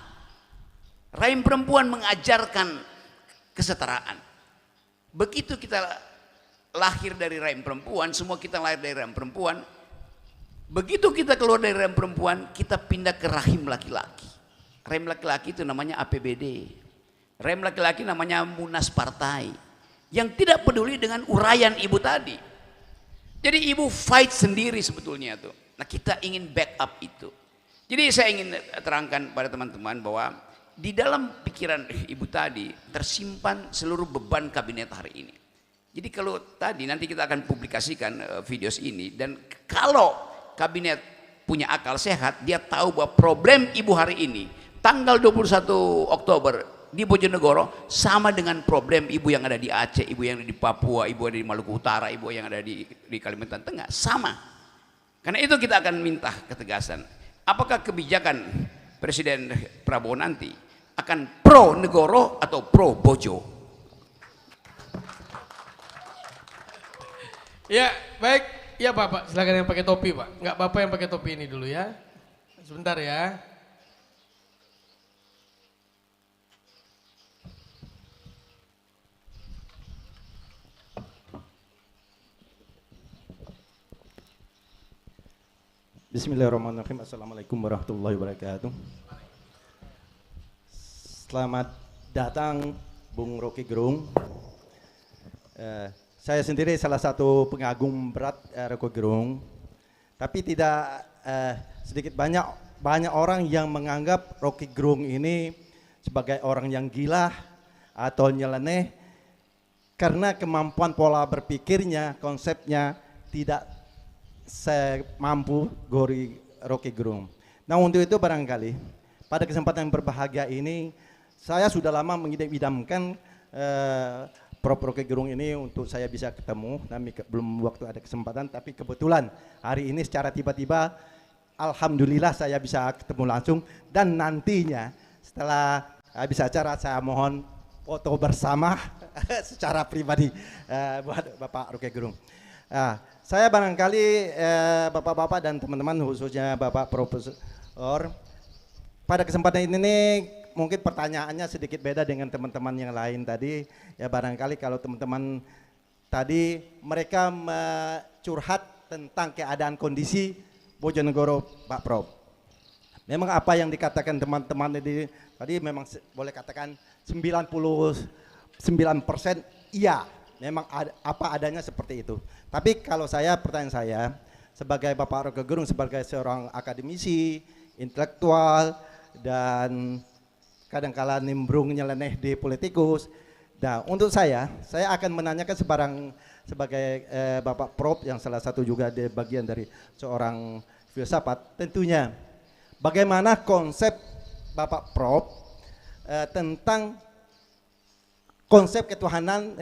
[SPEAKER 2] Rahim perempuan mengajarkan kesetaraan. Begitu kita lahir dari rahim perempuan, semua kita lahir dari rahim perempuan. Begitu kita keluar dari rahim perempuan, kita pindah ke rahim laki-laki. Rahim laki-laki itu namanya APBD. Rahim laki-laki namanya Munas Partai. Yang tidak peduli dengan uraian ibu tadi. Jadi ibu fight sendiri sebetulnya tuh. Nah kita ingin backup itu. Jadi saya ingin terangkan pada teman-teman bahwa di dalam pikiran ibu tadi tersimpan seluruh beban kabinet hari ini. Jadi kalau tadi nanti kita akan publikasikan video ini, dan kalau kabinet punya akal sehat, dia tahu bahwa problem ibu hari ini tanggal 21 Oktober di Bojonegoro sama dengan problem ibu yang ada di Aceh, ibu yang ada di Papua, ibu yang ada di Maluku Utara, ibu yang ada di Kalimantan Tengah, sama. Karena itu kita akan minta ketegasan. Apakah kebijakan Presiden Prabowo nanti akan pro negoro atau pro bojo?
[SPEAKER 1] Ya, baik. Ya Bapak, silakan yang pakai topi Pak. Enggak Bapak yang pakai topi ini dulu ya. Sebentar ya.
[SPEAKER 5] Bismillahirrahmanirrahim. Assalamualaikum warahmatullahi wabarakatuh. Selamat datang Bung Rocky Gerung. Saya sendiri salah satu pengagum berat Rocky Gerung. Tapi tidak sedikit banyak orang yang menganggap Rocky Gerung ini sebagai orang yang gila atau nyeleneh karena kemampuan pola berpikirnya, konsepnya tidak saya mampu Rocky Gerung. Nah untuk itu barangkali pada kesempatan yang berbahagia ini saya sudah lama mengidam-idamkan Prof. Rocky Gerung ini untuk saya bisa ketemu, tapi belum waktu ada kesempatan, tapi kebetulan hari ini secara tiba-tiba alhamdulillah saya bisa ketemu langsung, dan nantinya setelah habis acara saya mohon foto bersama secara pribadi buat Bapak Rocky Gerung. Saya barangkali Bapak-bapak dan teman-teman, khususnya Bapak Profesor, pada kesempatan ini mungkin pertanyaannya sedikit beda dengan teman-teman yang lain tadi. Ya barangkali kalau teman-teman tadi mereka curhat tentang keadaan kondisi Bojonegoro, Pak Prof. Memang apa yang dikatakan teman-teman tadi memang boleh katakan 99% iya, memang apa adanya seperti itu. Tapi kalau pertanyaan saya sebagai Bapak Rocky Gerung, sebagai seorang akademisi, intelektual, dan kadang-kala nimbrung nyeleneh di politikus. Nah untuk saya akan menanyakan sebagai Bapak Prof yang salah satu juga di bagian dari seorang filsafat, tentunya bagaimana konsep Bapak Prof tentang konsep ketuhanan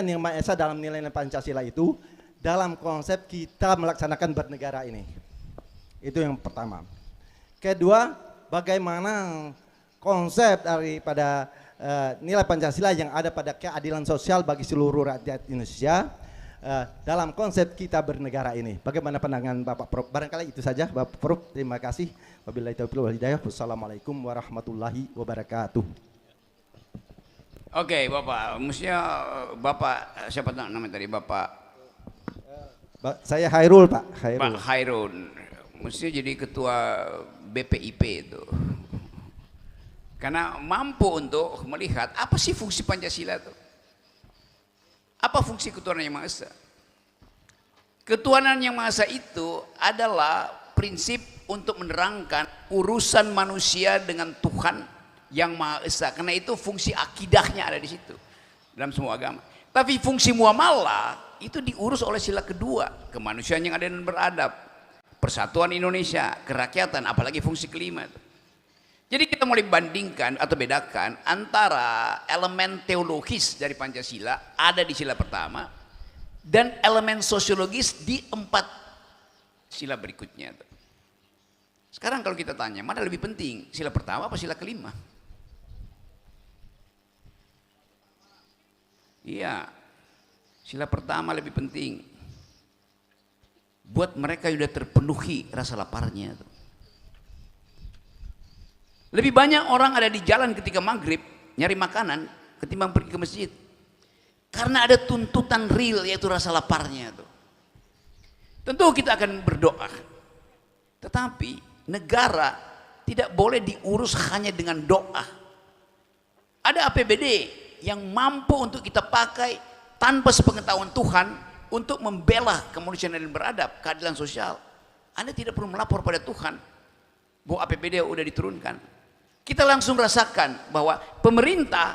[SPEAKER 5] yang Maha Esa dalam nilai-nilai Pancasila itu dalam konsep kita melaksanakan bernegara ini. Itu yang pertama. Kedua, bagaimana konsep daripada nilai Pancasila yang ada pada keadilan sosial bagi seluruh rakyat Indonesia dalam konsep kita bernegara ini. Bagaimana pandangan Bapak Prof? Barangkali itu saja Bapak Prof. Terima kasih. Wabillahi taufiq wal hidayah. Wassalamualaikum warahmatullahi wabarakatuh.
[SPEAKER 2] Oke, Bapak, mestinya Bapak siapa namanya tadi Bapak?
[SPEAKER 5] Saya Hairul, Pak.
[SPEAKER 2] Pak Hairul. Mestinya jadi ketua BPIP itu. Karena mampu untuk melihat apa sih fungsi Pancasila itu. Apa fungsi ketuhanan yang Maha Esa? Ketuhanan yang Maha Esa itu adalah prinsip untuk menerangkan urusan manusia dengan Tuhan yang Maha Esa, karena itu fungsi akidahnya ada di situ dalam semua agama. Tapi fungsi muamalah itu diurus oleh sila kedua, kemanusiaan yang adil dan beradab, persatuan Indonesia, kerakyatan, apalagi fungsi kelima itu. Jadi kita mulai bandingkan atau bedakan antara elemen teologis dari Pancasila ada di sila pertama dan elemen sosiologis di 4 sila berikutnya. Sekarang kalau kita tanya mana lebih penting, sila pertama apa sila kelima? Iya, sila pertama lebih penting buat mereka yang sudah terpenuhi rasa laparnya. Lebih banyak orang ada di jalan ketika maghrib nyari makanan ketimbang pergi ke masjid, karena ada tuntutan real yaitu rasa laparnya. Tentu kita akan berdoa, tetapi negara tidak boleh diurus hanya dengan doa. Ada APBD yang mampu untuk kita pakai tanpa sepengetahuan Tuhan untuk membela kemanusiaan dan beradab, keadilan sosial. Anda tidak perlu melapor pada Tuhan bahwa APBD sudah diturunkan. Kita langsung rasakan bahwa pemerintah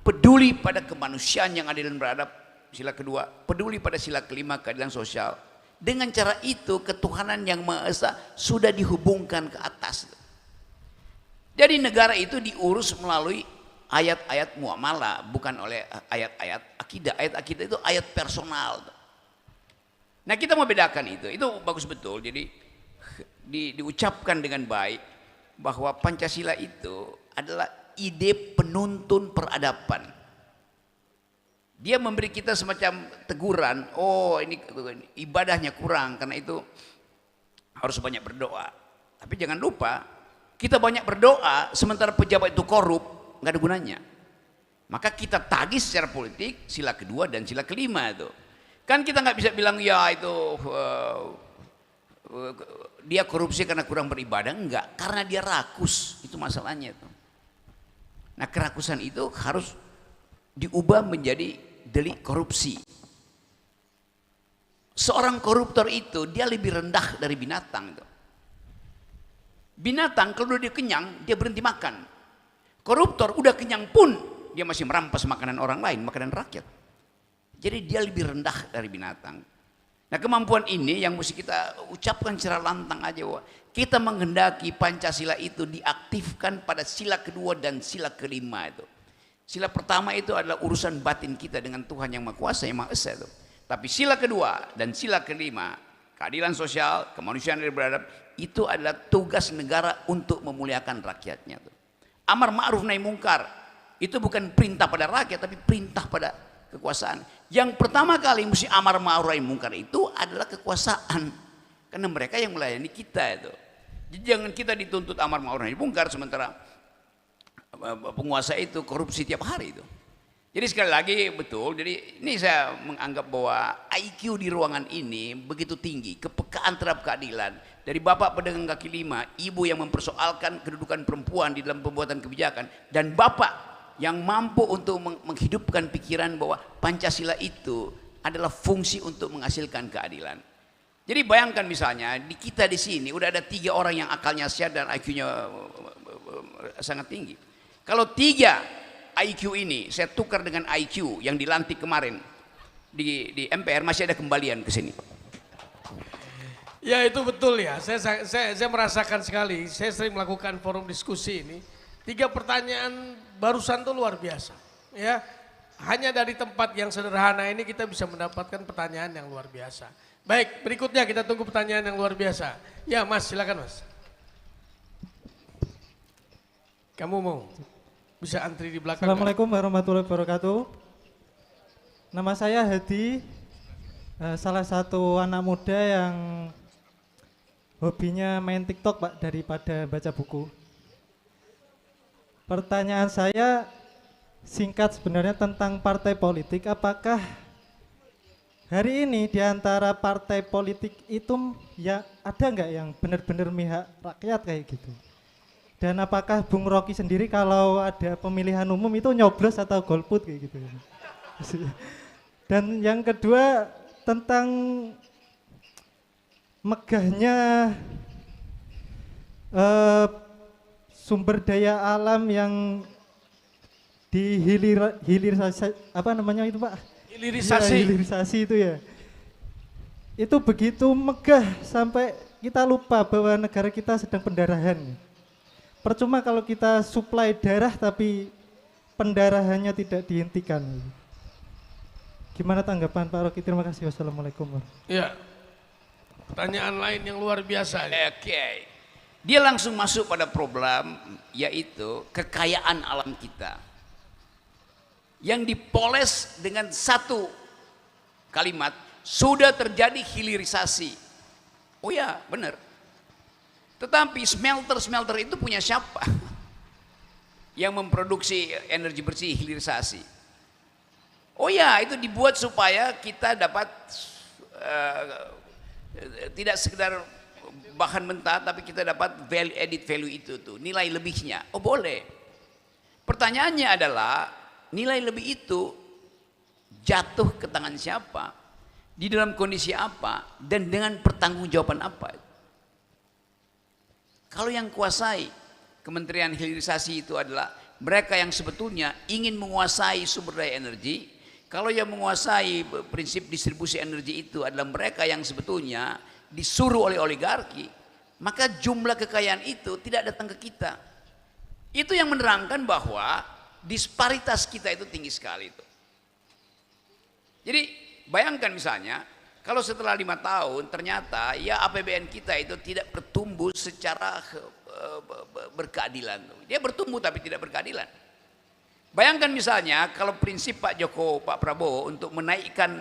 [SPEAKER 2] peduli pada kemanusiaan yang adil dan beradab, sila kedua, peduli pada sila kelima, keadilan sosial. Dengan cara itu ketuhanan yang Maha Esa sudah dihubungkan ke atas. Jadi negara itu diurus melalui ayat-ayat muamalah, bukan oleh ayat-ayat akidah. Ayat akidah itu ayat personal. Nah kita mau bedakan itu bagus betul. Jadi diucapkan dengan baik bahwa Pancasila itu adalah ide penuntun peradaban. Dia memberi kita semacam teguran, oh ini ibadahnya kurang, karena itu harus banyak berdoa. Tapi jangan lupa, kita banyak berdoa sementara pejabat itu korup, nggak ada gunanya. Maka kita tagih secara politik sila kedua dan sila kelima itu. Kan kita nggak bisa bilang ya itu dia korupsi karena kurang beribadah, enggak, karena dia rakus, itu masalahnya itu. Nah kerakusan itu harus diubah menjadi delik korupsi. Seorang koruptor itu dia lebih rendah dari binatang itu. Binatang kalau dia kenyang dia berhenti makan. Koruptor udah kenyang pun dia masih merampas makanan orang lain, makanan rakyat. Jadi dia lebih rendah dari binatang. Nah, kemampuan ini yang mesti kita ucapkan secara lantang aja, bahwa kita menghendaki Pancasila itu diaktifkan pada sila kedua dan sila kelima itu. Sila pertama itu adalah urusan batin kita dengan Tuhan yang Maha Kuasa, yang Maha Esa itu. Tapi sila kedua dan sila kelima, keadilan sosial, kemanusiaan yang beradab, itu adalah tugas negara untuk memuliakan rakyatnya. Amar ma'ruf nahi mungkar itu bukan perintah pada rakyat, tapi perintah pada kekuasaan. Yang pertama kali mesti amar ma'ruf nahi mungkar itu adalah kekuasaan, karena mereka yang melayani kita itu. Jadi jangan kita dituntut amar ma'ruf nahi mungkar sementara penguasa itu korupsi tiap hari itu. Jadi sekali lagi betul, jadi ini saya menganggap bahwa IQ di ruangan ini begitu tinggi, kepekaan terhadap keadilan. Dari Bapak pedagang kaki lima, Ibu yang mempersoalkan kedudukan perempuan di dalam pembuatan kebijakan, dan Bapak yang mampu untuk menghidupkan pikiran bahwa Pancasila itu adalah fungsi untuk menghasilkan keadilan. Jadi bayangkan misalnya, di kita di sini udah ada 3 orang yang akalnya sehat dan IQ-nya sangat tinggi. Kalau 3 IQ ini saya tukar dengan IQ yang dilantik kemarin di MPR, masih ada kembalian ke sini.
[SPEAKER 1] Ya itu betul ya, saya merasakan sekali, saya sering melakukan forum diskusi ini. 3 pertanyaan barusan tuh luar biasa. Ya, hanya dari tempat yang sederhana ini kita bisa mendapatkan pertanyaan yang luar biasa. Baik, berikutnya kita tunggu pertanyaan yang luar biasa. Ya Mas, silakan Mas. Kamu mau? Bisa antri di belakang.
[SPEAKER 6] Assalamualaikum warahmatullahi wabarakatuh. Nama saya Hadi, salah satu anak muda yang hobinya main TikTok Pak, daripada baca buku. Pertanyaan saya singkat sebenarnya tentang partai politik. Apakah hari ini di antara partai politik itu ya ada nggak yang benar-benar mihak rakyat kayak gitu? Dan apakah Bung Rocky sendiri kalau ada pemilihan umum itu nyoblos atau golput kayak gitu? Dan yang kedua tentang megahnya sumber daya alam yang hilirisasi, apa namanya itu Pak?
[SPEAKER 1] Hilirisasi.
[SPEAKER 6] Ya, hilirisasi itu ya. Itu begitu megah sampai kita lupa bahwa negara kita sedang pendarahan. Percuma kalau kita suplai darah tapi pendarahannya tidak dihentikan. Gimana tanggapan Pak Rocky? Terima kasih. Wassalamualaikum.
[SPEAKER 1] Ya, pertanyaan lain yang luar biasa.
[SPEAKER 2] Oke. Dia langsung masuk pada problem, yaitu kekayaan alam kita yang dipoles dengan satu kalimat, sudah terjadi hilirisasi. Oh ya, benar. Tetapi smelter itu punya siapa? Yang memproduksi energi bersih, hilirisasi. Oh ya, itu dibuat supaya kita dapat tidak sekedar bahan mentah, tapi kita dapat value added value itu tuh, nilai lebihnya. Oh boleh. Pertanyaannya adalah nilai lebih itu jatuh ke tangan siapa, di dalam kondisi apa, dan dengan pertanggungjawaban apa. Kalau yang kuasai Kementerian Hilirisasi itu adalah mereka yang sebetulnya ingin menguasai sumber daya energi. Kalau yang menguasai prinsip distribusi energi itu adalah mereka yang sebetulnya disuruh oleh oligarki, maka jumlah kekayaan itu tidak datang ke kita. Itu yang menerangkan bahwa disparitas kita itu tinggi sekali itu. Jadi bayangkan misalnya kalau setelah 5 tahun ternyata ya APBN kita itu tidak bertumbuh secara berkeadilan. Dia bertumbuh tapi tidak berkeadilan. Bayangkan misalnya kalau prinsip Pak Prabowo untuk menaikkan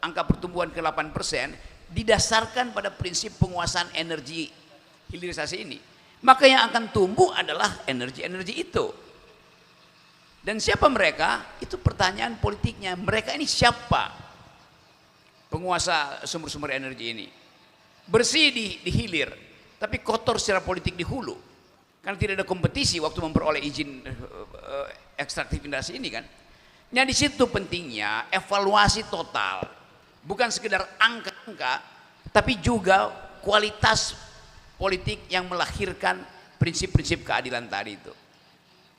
[SPEAKER 2] angka pertumbuhan ke 8% didasarkan pada prinsip penguasaan energi hilirisasi ini, maka yang akan tumbuh adalah energi-energi itu. Dan siapa mereka? Itu pertanyaan politiknya. Mereka ini siapa? Penguasa sumber-sumber energi ini. Bersih di hilir, tapi kotor secara politik di hulu. Karena tidak ada kompetisi waktu memperoleh izin ekstraktivitas ini kan. Nah di situ pentingnya evaluasi total. Bukan sekedar angka-angka, tapi juga kualitas politik yang melahirkan prinsip-prinsip keadilan tadi itu.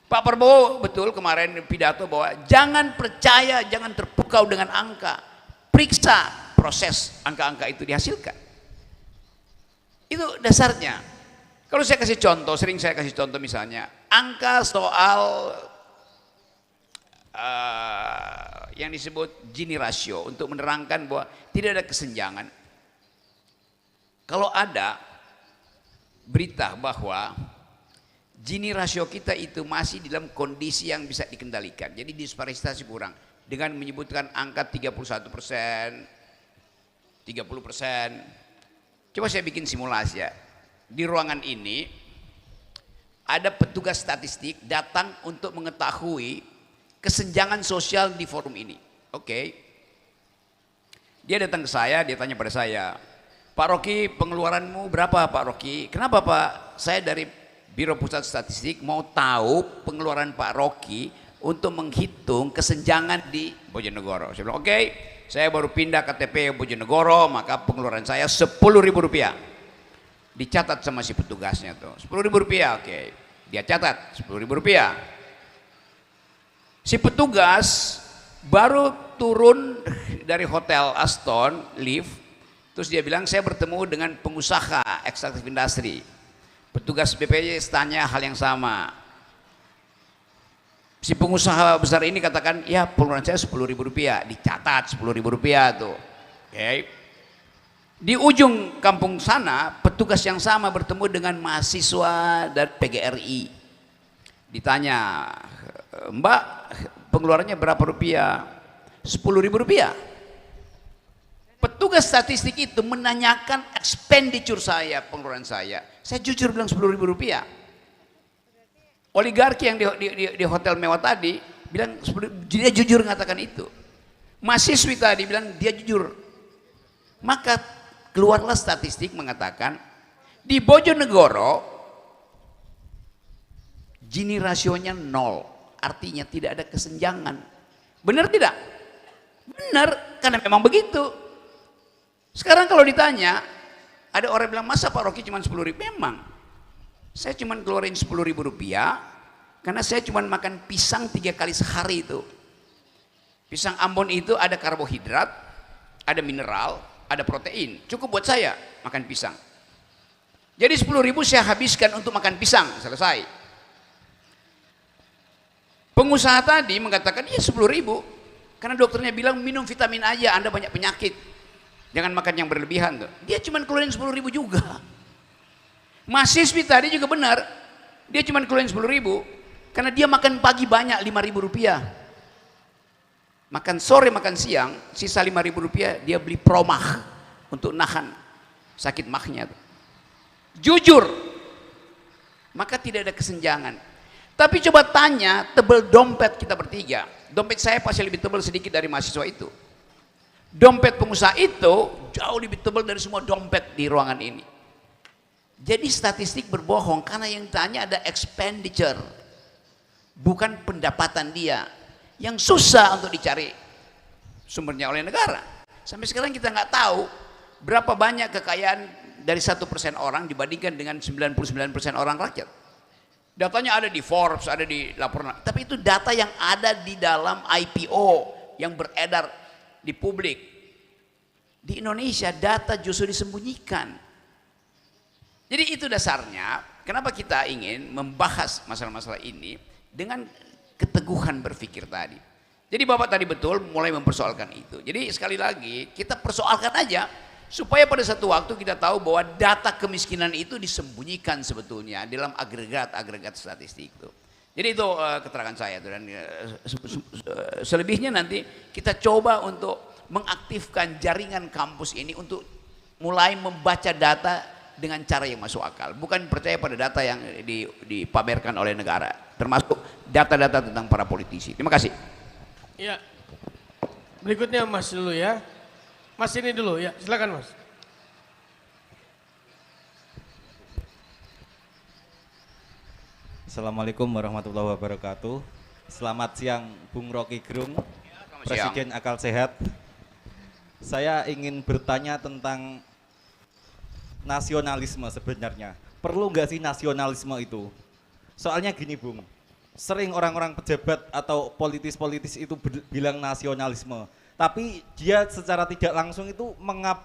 [SPEAKER 2] Pak Prabowo betul kemarin pidato bahwa jangan percaya, jangan terpukau dengan angka. Periksa proses angka-angka itu dihasilkan. Itu dasarnya. Kalau saya kasih contoh, sering saya kasih contoh misalnya, angka soal yang disebut Gini ratio untuk menerangkan bahwa tidak ada kesenjangan. Kalau ada berita bahwa Gini ratio kita itu masih dalam kondisi yang bisa dikendalikan, jadi disparitas kurang, dengan menyebutkan angka 31%, 30%. Coba saya bikin simulasi ya. Di ruangan ini ada petugas statistik datang untuk mengetahui kesenjangan sosial di forum ini. Oke. Dia datang ke saya, dia tanya pada saya, Pak Rocky, pengeluaranmu berapa Pak Rocky? Kenapa Pak? Saya dari Biro Pusat Statistik mau tahu pengeluaran Pak Rocky untuk menghitung kesenjangan di Bojonegoro. Saya bilang, oke, saya baru pindah KTP Bojonegoro, maka pengeluaran saya Rp10.000. Dicatat sama si petugasnya tuh, Rp10.000, oke. Dia catat Rp10.000. Si petugas baru turun dari hotel Aston, lift, terus dia bilang saya bertemu dengan pengusaha ekstraktif industri. Petugas BPJS tanya hal yang sama. Si pengusaha besar ini katakan, ya pengeluaran saya Rp10.000, dicatat Rp10.000 tuh. Oke. Di ujung kampung sana, petugas yang sama bertemu dengan mahasiswa dari PGRI. Ditanya, Mbak, pengeluarannya berapa rupiah? Rp10.000. Petugas statistik itu menanyakan expenditure saya, pengeluaran saya. Saya jujur bilang Rp10.000. Oligarki yang di hotel mewah tadi bilang dia jujur mengatakan itu. Mahasiswi tadi bilang dia jujur. Maka keluarlah statistik mengatakan di Bojonegoro Gini rasionya 0, artinya tidak ada kesenjangan. Benar tidak? Benar, karena memang begitu. Sekarang kalau ditanya, ada orang bilang, masa Pak Rocky cuma Rp10.000? Memang, saya cuma keluarin Rp10.000 karena saya cuma makan pisang 3 kali sehari itu. Pisang Ambon itu ada karbohidrat, ada mineral, ada protein. Cukup buat saya makan pisang. Jadi Rp10.000 saya habiskan untuk makan pisang, selesai. Pengusaha tadi mengatakan, iya Rp10.000, karena dokternya bilang minum vitamin aja, Anda banyak penyakit. Jangan makan yang berlebihan tuh. Dia cuma keluarin Rp10.000 juga. Mahasiswi tadi juga benar, dia cuma keluarin Rp10.000 karena dia makan pagi banyak Rp5.000. Makan sore, makan siang, sisa Rp5.000 dia beli promah untuk nahan sakit mahnya. Jujur, maka tidak ada kesenjangan. Tapi coba tanya tebel dompet kita bertiga. Dompet saya pasti lebih tebal sedikit dari mahasiswa itu. Dompet pengusaha itu jauh lebih tebal dari semua dompet di ruangan ini. Jadi statistik berbohong karena yang tanya ada expenditure, bukan pendapatan dia. Yang susah untuk dicari sumbernya oleh negara. Sampai sekarang kita nggak tahu berapa banyak kekayaan dari 1% orang dibandingkan dengan 99% orang rakyat. Datanya ada di Forbes, ada di laporan, tapi itu data yang ada di dalam IPO yang beredar di publik. Di Indonesia data justru disembunyikan. Jadi itu dasarnya kenapa kita ingin membahas masalah-masalah ini dengan keteguhan berpikir tadi. Jadi Bapak tadi betul mulai mempersoalkan itu. Jadi sekali lagi kita persoalkan aja supaya pada satu waktu kita tahu bahwa data kemiskinan itu disembunyikan sebetulnya dalam agregat statistik itu. Jadi itu keterangan saya itu, dan selebihnya nanti kita coba untuk mengaktifkan jaringan kampus ini untuk mulai membaca data dengan cara yang masuk akal, bukan percaya pada data yang dipamerkan oleh negara, termasuk data-data tentang para politisi. Terima kasih.
[SPEAKER 1] Ya, berikutnya Mas dulu ya. Mas ini dulu ya, silakan Mas.
[SPEAKER 7] Assalamualaikum warahmatullahi wabarakatuh. Selamat siang Bung Rocky Gerung, Presiden Akal Sehat. Saya ingin bertanya tentang nasionalisme sebenarnya. Perlu nggak sih nasionalisme itu? Soalnya gini Bung, sering orang-orang pejabat atau politis-politis itu bilang nasionalisme. tapi dia secara tidak langsung itu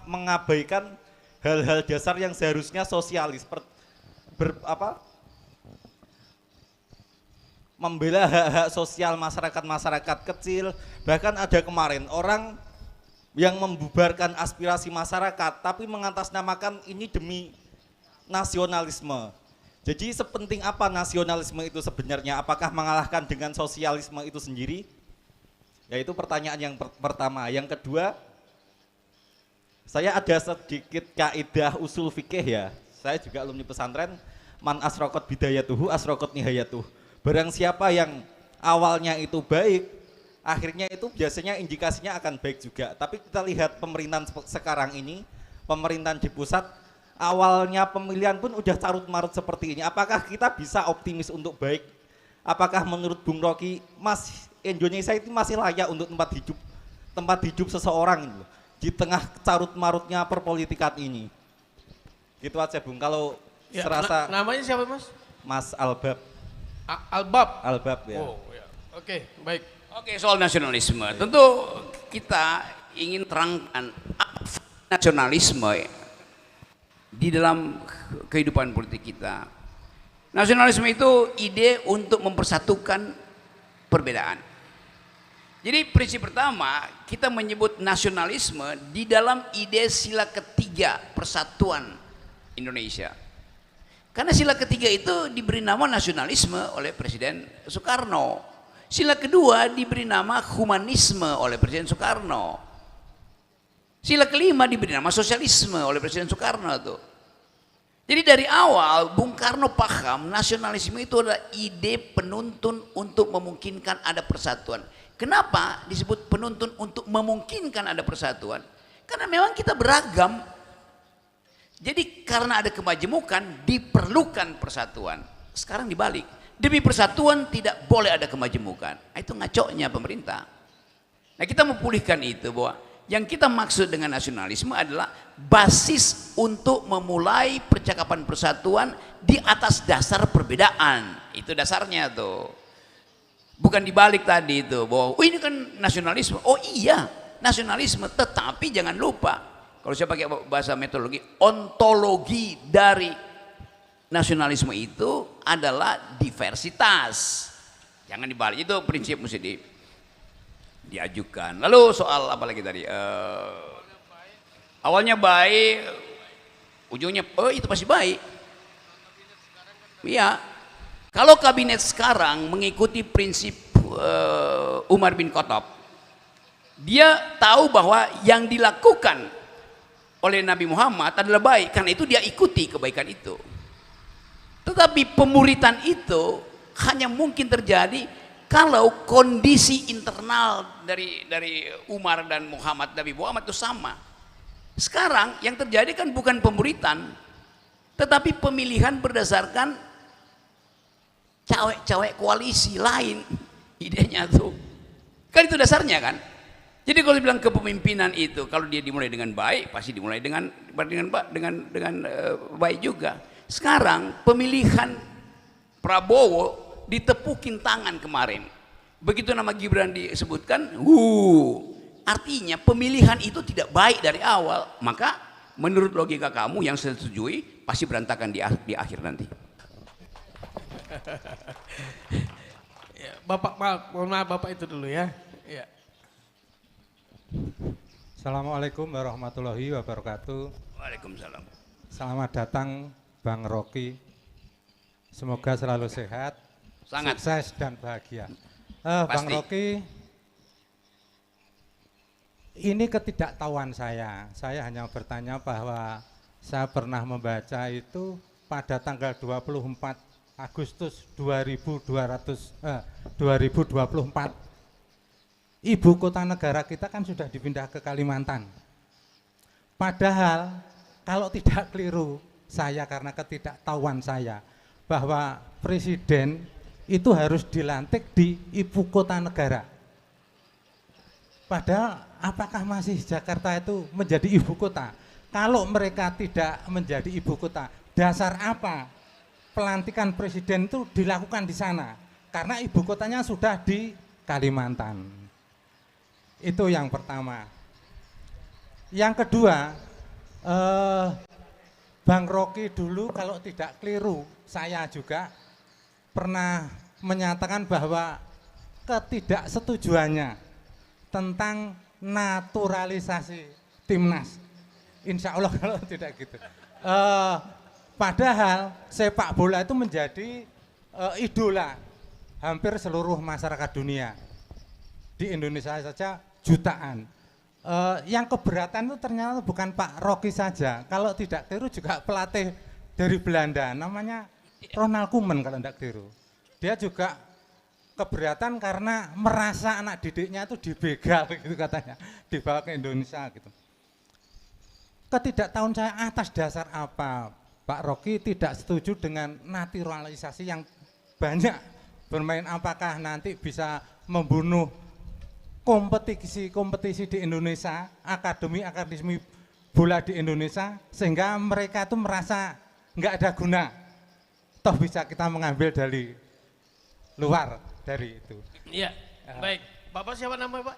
[SPEAKER 7] mengabaikan hal-hal dasar yang seharusnya sosialis, membela hak-hak sosial masyarakat kecil. Bahkan ada kemarin orang yang membubarkan aspirasi masyarakat tapi mengatasnamakan ini demi nasionalisme. Jadi sepenting apa nasionalisme itu sebenarnya? Apakah mengalahkan dengan sosialisme itu sendiri? Ya itu pertanyaan yang pertama. Yang kedua, saya ada sedikit kaidah usul fikih ya. Saya juga alumni pesantren, man asrokot bidayatuhu asrokot nihayatuh. Barang siapa yang awalnya itu baik, akhirnya itu biasanya indikasinya akan baik juga. Tapi kita lihat pemerintahan sekarang ini, pemerintahan di pusat, awalnya pemilihan pun udah carut-marut seperti ini. Apakah kita bisa optimis untuk baik? Apakah menurut Bung Rocky, Indonesia itu masih layak untuk tempat hidup seseorang ini, di tengah carut-marutnya perpolitikan ini? Gitu aja Bung. Kalau
[SPEAKER 1] Ya,
[SPEAKER 7] serasa
[SPEAKER 1] namanya siapa Mas?
[SPEAKER 7] Mas Albab.
[SPEAKER 1] Albab
[SPEAKER 7] Ya.
[SPEAKER 1] Oh ya. Oke, baik.
[SPEAKER 2] Oke, soal nasionalisme. Tentu kita ingin terangkan apa nasionalisme di dalam kehidupan politik kita. Nasionalisme itu ide untuk mempersatukan perbedaan. Jadi prinsip pertama kita menyebut nasionalisme di dalam ide sila ketiga persatuan Indonesia. Karena sila ketiga itu diberi nama nasionalisme oleh Presiden Soekarno. Sila kedua diberi nama humanisme oleh Presiden Soekarno. Sila kelima diberi nama sosialisme oleh Presiden Soekarno tuh. Jadi dari awal Bung Karno paham nasionalisme itu adalah ide penuntun untuk memungkinkan ada persatuan. Kenapa disebut penuntun untuk memungkinkan ada persatuan? Karena memang kita beragam. Jadi karena ada kemajemukan diperlukan persatuan. Sekarang dibalik. Demi persatuan tidak boleh ada kemajemukan. Itu ngacoknya pemerintah. Nah kita memulihkan itu bahwa yang kita maksud dengan nasionalisme adalah basis untuk memulai percakapan persatuan di atas dasar perbedaan. Itu dasarnya tuh. Bukan dibalik tadi itu bahwa oh ini kan nasionalisme. Oh iya, nasionalisme, tetapi jangan lupa kalau saya pakai bahasa metodologi, ontologi dari nasionalisme itu adalah diversitas. Jangan dibalik, itu prinsip mesti diajukan. Lalu soal apa lagi tadi? Awalnya baik, ujungnya itu pasti baik. Iya. Kalau kabinet sekarang mengikuti prinsip Umar bin Khattab, dia tahu bahwa yang dilakukan oleh Nabi Muhammad adalah baik, karena itu dia ikuti kebaikan itu. Tetapi pemuritan itu hanya mungkin terjadi kalau kondisi internal dari Umar dan Muhammad, Nabi Muhammad itu sama. Sekarang yang terjadi kan bukan pemuritan, tetapi pemilihan berdasarkan cewek-cewek koalisi lain, idenya tuh. Kan itu dasarnya kan. Jadi kalau dibilang kepemimpinan itu kalau dia dimulai dengan baik, pasti dimulai dengan baik juga. Sekarang pemilihan Prabowo ditepukin tangan kemarin. Begitu nama Gibran disebutkan, artinya pemilihan itu tidak baik dari awal. Maka menurut logika kamu yang saya setujui pasti berantakan di akhir nanti.
[SPEAKER 1] Ya, Bapak, mohon maaf Bapak itu dulu ya. Ya.
[SPEAKER 8] Assalamualaikum warahmatullahi wabarakatuh.
[SPEAKER 2] Waalaikumsalam.
[SPEAKER 8] Selamat datang Bang Rocky. Semoga selalu sehat,
[SPEAKER 2] Sangat.
[SPEAKER 8] sukses dan bahagia. Bang Rocky, ini ketidaktahuan saya. Saya hanya bertanya bahwa saya pernah membaca itu pada tanggal 24 Agustus 2024, ibu kota negara kita kan sudah dipindah ke Kalimantan. Padahal kalau tidak keliru saya, karena ketidaktahuan saya, bahwa presiden itu harus dilantik di ibu kota negara. Padahal apakah masih Jakarta itu menjadi ibu kota? Kalau mereka tidak menjadi ibu kota, dasar apa pelantikan presiden itu dilakukan di sana? Karena ibu kotanya sudah di Kalimantan. Itu yang pertama. Yang kedua, Bang Rocky dulu kalau tidak keliru, saya juga pernah menyatakan bahwa ketidaksetujuannya tentang naturalisasi timnas. Insya Allah kalau tidak gitu. Padahal sepak bola itu menjadi idola hampir seluruh masyarakat dunia. Di Indonesia saja jutaan. Yang keberatan itu ternyata bukan Pak Rocky saja. Kalau tidak keliru juga pelatih dari Belanda, namanya Ronald Koeman kalau tidak keliru. Dia juga keberatan karena merasa anak didiknya itu dibegal gitu katanya, dibawa ke Indonesia gitu. Ketidaktahuan saya atas dasar apa Pak Rocky tidak setuju dengan naturalisasi yang banyak bermain, apakah nanti bisa membunuh kompetisi di Indonesia, akademi bola di Indonesia, sehingga mereka itu merasa nggak ada guna, toh bisa kita mengambil dari luar dari itu.
[SPEAKER 1] Iya, baik. Bapak siapa namanya Pak?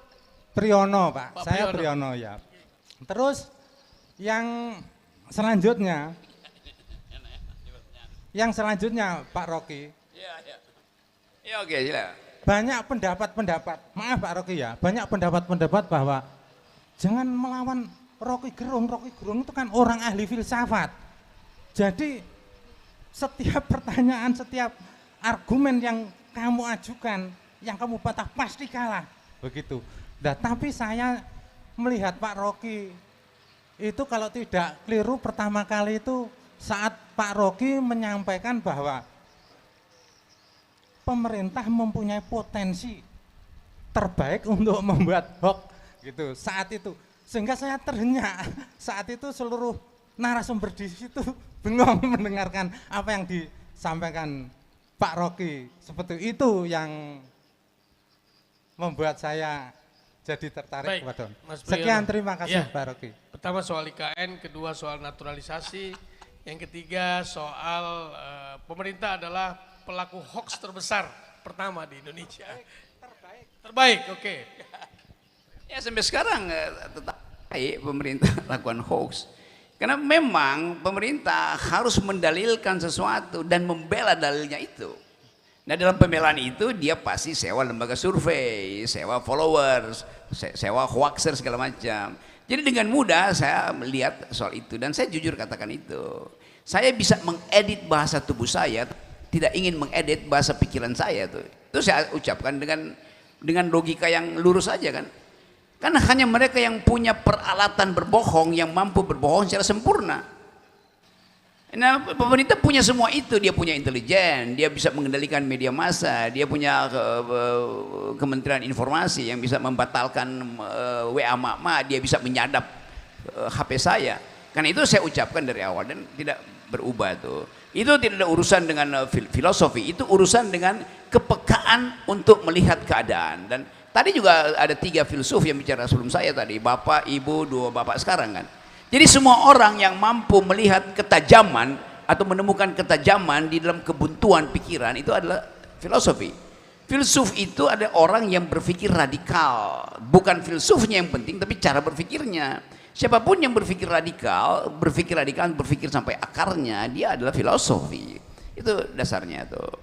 [SPEAKER 8] Priyono Pak,
[SPEAKER 1] Pak
[SPEAKER 8] saya
[SPEAKER 1] Priyono.
[SPEAKER 8] Priyono ya. Terus yang selanjutnya Pak Rocky.
[SPEAKER 2] Ya oke, silakan.
[SPEAKER 8] Banyak pendapat-pendapat, maaf Pak Rocky ya, banyak pendapat-pendapat bahwa jangan melawan Rocky Gerung. Rocky Gerung itu kan orang ahli filsafat. Jadi setiap pertanyaan, setiap argumen yang kamu ajukan, yang kamu patah pasti kalah, begitu. Nah, tapi saya melihat Pak Rocky itu kalau tidak keliru pertama kali itu saat Pak Rocky menyampaikan bahwa pemerintah mempunyai potensi terbaik untuk membuat hoax gitu saat itu, sehingga saya terhenyak. Saat itu seluruh narasumber di situ bengong mendengarkan apa yang disampaikan Pak Rocky. Seperti itu yang membuat saya jadi tertarik.
[SPEAKER 1] Baik,
[SPEAKER 8] kepada
[SPEAKER 1] Mas Priyono.
[SPEAKER 8] Sekian, terima kasih
[SPEAKER 1] Ya.
[SPEAKER 8] Pak Rocky.
[SPEAKER 1] Pertama soal IKN, kedua soal naturalisasi, yang ketiga soal pemerintah adalah pelaku hoax terbesar pertama di Indonesia. Terbaik, oke.
[SPEAKER 2] Ya sampai sekarang tetap baik pemerintah lakukan hoax. Karena memang pemerintah harus mendalilkan sesuatu dan membela dalilnya itu. Nah dalam pembelaan itu dia pasti sewa lembaga survei, sewa followers, sewa hoaxer segala macam. Jadi dengan mudah saya melihat soal itu dan saya jujur katakan itu. Saya bisa mengedit bahasa tubuh saya, tidak ingin mengedit bahasa pikiran saya tuh. Itu saya ucapkan dengan logika yang lurus saja kan. Karena hanya mereka yang punya peralatan berbohong yang mampu berbohong secara sempurna. Nah, pemerintah punya semua itu, dia punya intelijen, dia bisa mengendalikan media massa, dia punya Kementerian Informasi yang bisa membatalkan WA mama, dia bisa menyadap HP saya. Karena itu saya ucapkan dari awal dan tidak berubah tuh. Itu tidak ada urusan dengan filosofi, itu urusan dengan kepekaan untuk melihat keadaan. Dan tadi juga ada 3 filsuf yang bicara sebelum saya tadi, bapak, ibu, 2 bapak sekarang kan. Jadi semua orang yang mampu melihat ketajaman atau menemukan ketajaman di dalam kebuntuan pikiran itu adalah filosofi. Filsuf itu ada orang yang berpikir radikal, bukan filsufnya yang penting tapi cara berpikirnya. Siapapun yang berpikir radikal, berpikir sampai akarnya, dia adalah filosofi. Itu dasarnya tuh.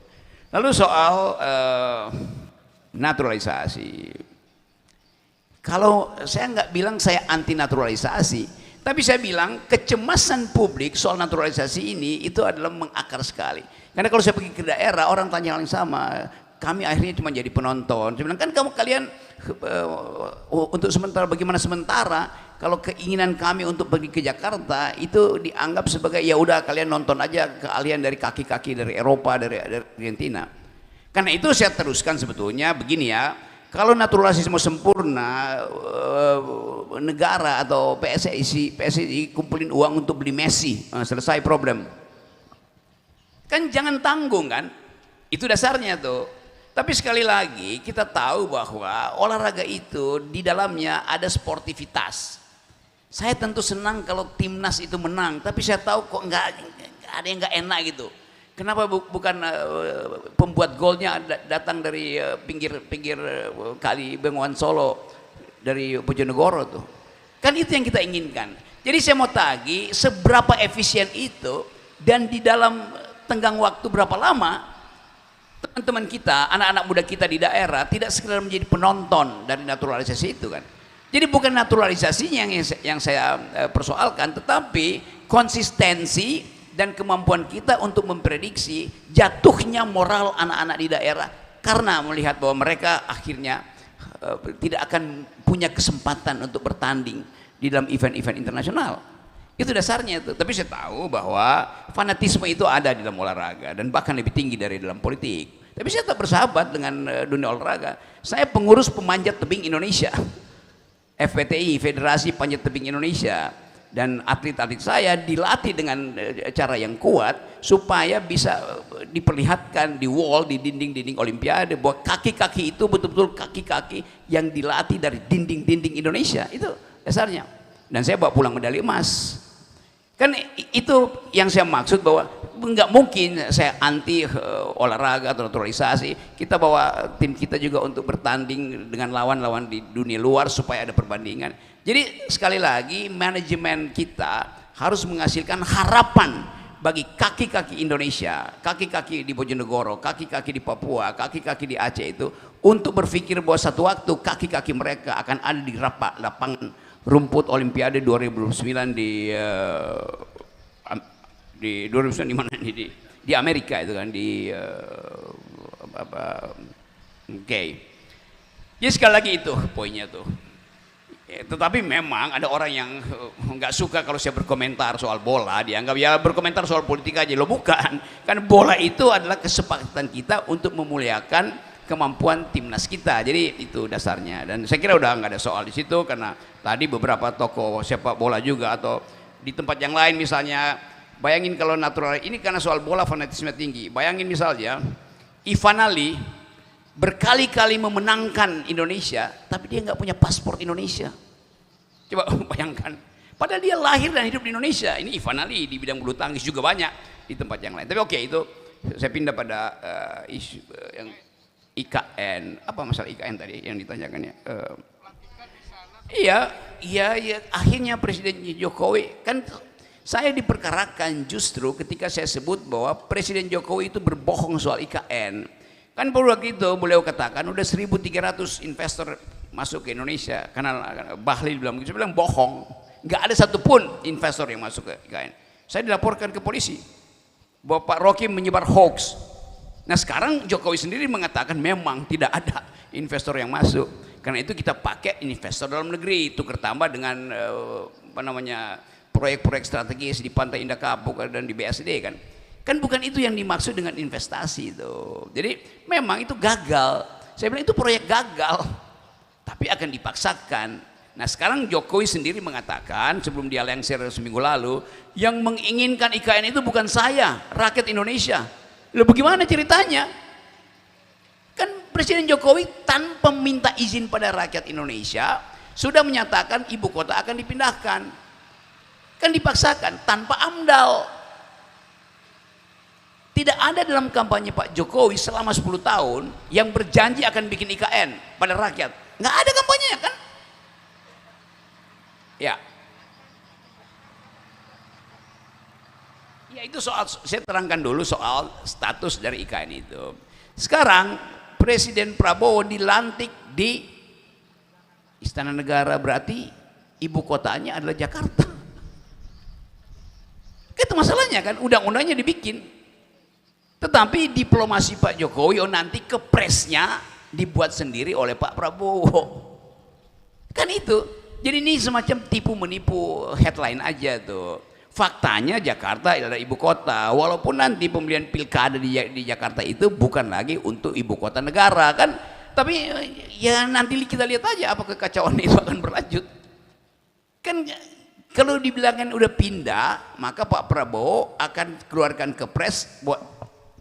[SPEAKER 2] Lalu soal naturalisasi. Kalau saya nggak bilang saya anti naturalisasi, tapi saya bilang kecemasan publik soal naturalisasi ini itu adalah mengakar sekali. Karena kalau saya pergi ke daerah, orang tanya hal yang sama. Kami akhirnya cuma jadi penonton. Saya bilang kan kalian untuk sementara, bagaimana sementara kalau keinginan kami untuk pergi ke Jakarta itu dianggap sebagai ya udah kalian nonton aja keahlian dari kaki-kaki dari Eropa, dari Argentina. Karena itu saya teruskan sebetulnya begini ya, kalau naturalisasi mau sempurna, negara atau PSSI kumpulin uang untuk beli Messi, selesai problem. Kan jangan tanggung kan, itu dasarnya tuh. Tapi sekali lagi kita tahu bahwa olahraga itu di dalamnya ada sportivitas. Saya tentu senang kalau timnas itu menang, tapi saya tahu kok nggak ada yang nggak enak gitu. Kenapa bukan pembuat golnya datang dari pinggir kali Bengawan Solo, dari Bojonegoro tuh. Kan itu yang kita inginkan. Jadi saya mau tagih seberapa efisien itu, dan di dalam tenggang waktu berapa lama teman-teman kita, anak-anak muda kita di daerah tidak sekedar menjadi penonton dari naturalisasi itu kan. Jadi bukan naturalisasinya yang saya persoalkan, tetapi konsistensi dan kemampuan kita untuk memprediksi jatuhnya moral anak-anak di daerah karena melihat bahwa mereka akhirnya tidak akan punya kesempatan untuk bertanding di dalam event-event internasional. Itu dasarnya itu. Tapi saya tahu bahwa fanatisme itu ada di dalam olahraga dan bahkan lebih tinggi dari dalam politik. Tapi saya tetap bersahabat dengan dunia olahraga. Saya pengurus pemanjat tebing Indonesia, FPTI, Federasi Panjat Tebing Indonesia, dan atlet-atlet saya dilatih dengan cara yang kuat supaya bisa diperlihatkan di wall, di dinding-dinding Olimpiade bahwa kaki-kaki itu betul-betul kaki-kaki yang dilatih dari dinding-dinding Indonesia. Itu dasarnya. Dan saya bawa pulang medali emas. Kan itu yang saya maksud, bahwa nggak mungkin saya anti olahraga atau naturalisasi. Kita bawa tim kita juga untuk bertanding dengan lawan-lawan di dunia luar supaya ada perbandingan. Jadi sekali lagi manajemen kita harus menghasilkan harapan bagi kaki-kaki Indonesia, kaki-kaki di Bojonegoro, kaki-kaki di Papua, kaki-kaki di Aceh itu untuk berpikir bahwa satu waktu kaki-kaki mereka akan ada di lapangan rumput Olimpiade 2009 di 2009 di mana ini, di Amerika itu kan, di Jadi sekali lagi itu poinnya tuh. Tetapi memang ada orang yang nggak suka kalau saya berkomentar soal bola, dianggap ya berkomentar soal politik aja. Lo bukan, kan bola itu adalah kesepakatan kita untuk memuliakan kemampuan timnas kita. Jadi itu dasarnya, dan saya kira udah nggak ada soal di situ, karena tadi beberapa tokoh sepak bola juga atau di tempat yang lain misalnya, bayangin kalau natural ini karena soal bola fanatisme tinggi. Bayangin misalnya Ivan Ali berkali-kali memenangkan Indonesia, tapi dia nggak punya paspor Indonesia. Coba bayangkan. Padahal dia lahir dan hidup di Indonesia. Ini Ivan Ali di bidang bulu tangkis juga banyak di tempat yang lain. Tapi oke, itu saya pindah pada isu yang IKN. Apa masalah IKN tadi yang ditanyakannya? Iya. Akhirnya Presiden Jokowi kan, saya diperkarakan justru ketika saya sebut bahwa Presiden Jokowi itu berbohong soal IKN. Kan pada waktu itu beliau katakan udah 1.300 investor masuk ke Indonesia, karena Bahlil bilang begitu. Saya bilang bohong, nggak ada satupun investor yang masuk ke IKN. Saya dilaporkan ke polisi bahwa Pak Rocky menyebar hoax. Nah sekarang Jokowi sendiri mengatakan memang tidak ada investor yang masuk. Karena itu kita pakai investor dalam negeri, tukar tambah dengan proyek-proyek strategis di Pantai Indah Kapuk dan di BSD kan. Kan bukan itu yang dimaksud dengan investasi itu. Jadi memang itu gagal. Saya bilang itu proyek gagal, tapi akan dipaksakan. Nah sekarang Jokowi sendiri mengatakan sebelum dia lengser seminggu lalu, yang menginginkan IKN itu bukan saya, rakyat Indonesia. Lalu bagaimana ceritanya? Kan Presiden Jokowi tanpa minta izin pada rakyat Indonesia sudah menyatakan ibu kota akan dipindahkan. Kan dipaksakan tanpa AMDAL. Tidak ada dalam kampanye Pak Jokowi selama 10 tahun yang berjanji akan bikin IKN pada rakyat. Nggak ada kampanyenya kan? Ya. Ya itu soal, saya terangkan dulu soal status dari IKN itu. Sekarang Presiden Prabowo dilantik di Istana Negara, berarti ibu kotanya adalah Jakarta. Itu masalahnya kan, undang-undangnya dibikin. Tetapi diplomasi Pak Jokowi nanti kepresnya dibuat sendiri oleh Pak Prabowo. Kan itu. Jadi ini semacam tipu menipu headline aja tuh. Faktanya Jakarta adalah ibu kota, walaupun nanti pemilihan pilkada di Jakarta itu bukan lagi untuk ibu kota negara kan. Tapi ya nanti kita lihat aja apa kekacauan itu akan berlanjut. Kan kalau dibilangkan udah pindah, maka Pak Prabowo akan keluarkan kepres buat,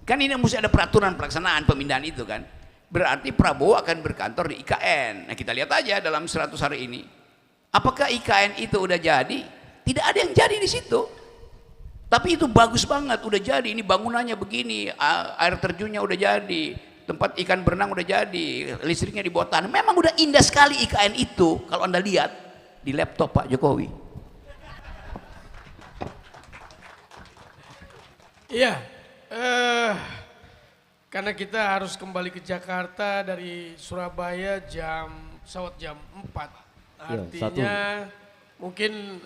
[SPEAKER 2] kan ini mesti ada peraturan pelaksanaan pemindahan itu kan. Berarti Prabowo akan berkantor di IKN. Nah kita lihat aja dalam 100 hari ini. Apakah IKN itu udah jadi? Tidak ada yang jadi di situ. Tapi itu bagus banget, udah jadi. Ini bangunannya begini, air terjunnya udah jadi, tempat ikan berenang udah jadi, listriknya di bawah tanah. Memang udah indah sekali IKN itu kalau Anda lihat di laptop Pak Jokowi.
[SPEAKER 1] Iya, karena kita harus kembali ke Jakarta dari Surabaya pesawat jam 4. Artinya mungkin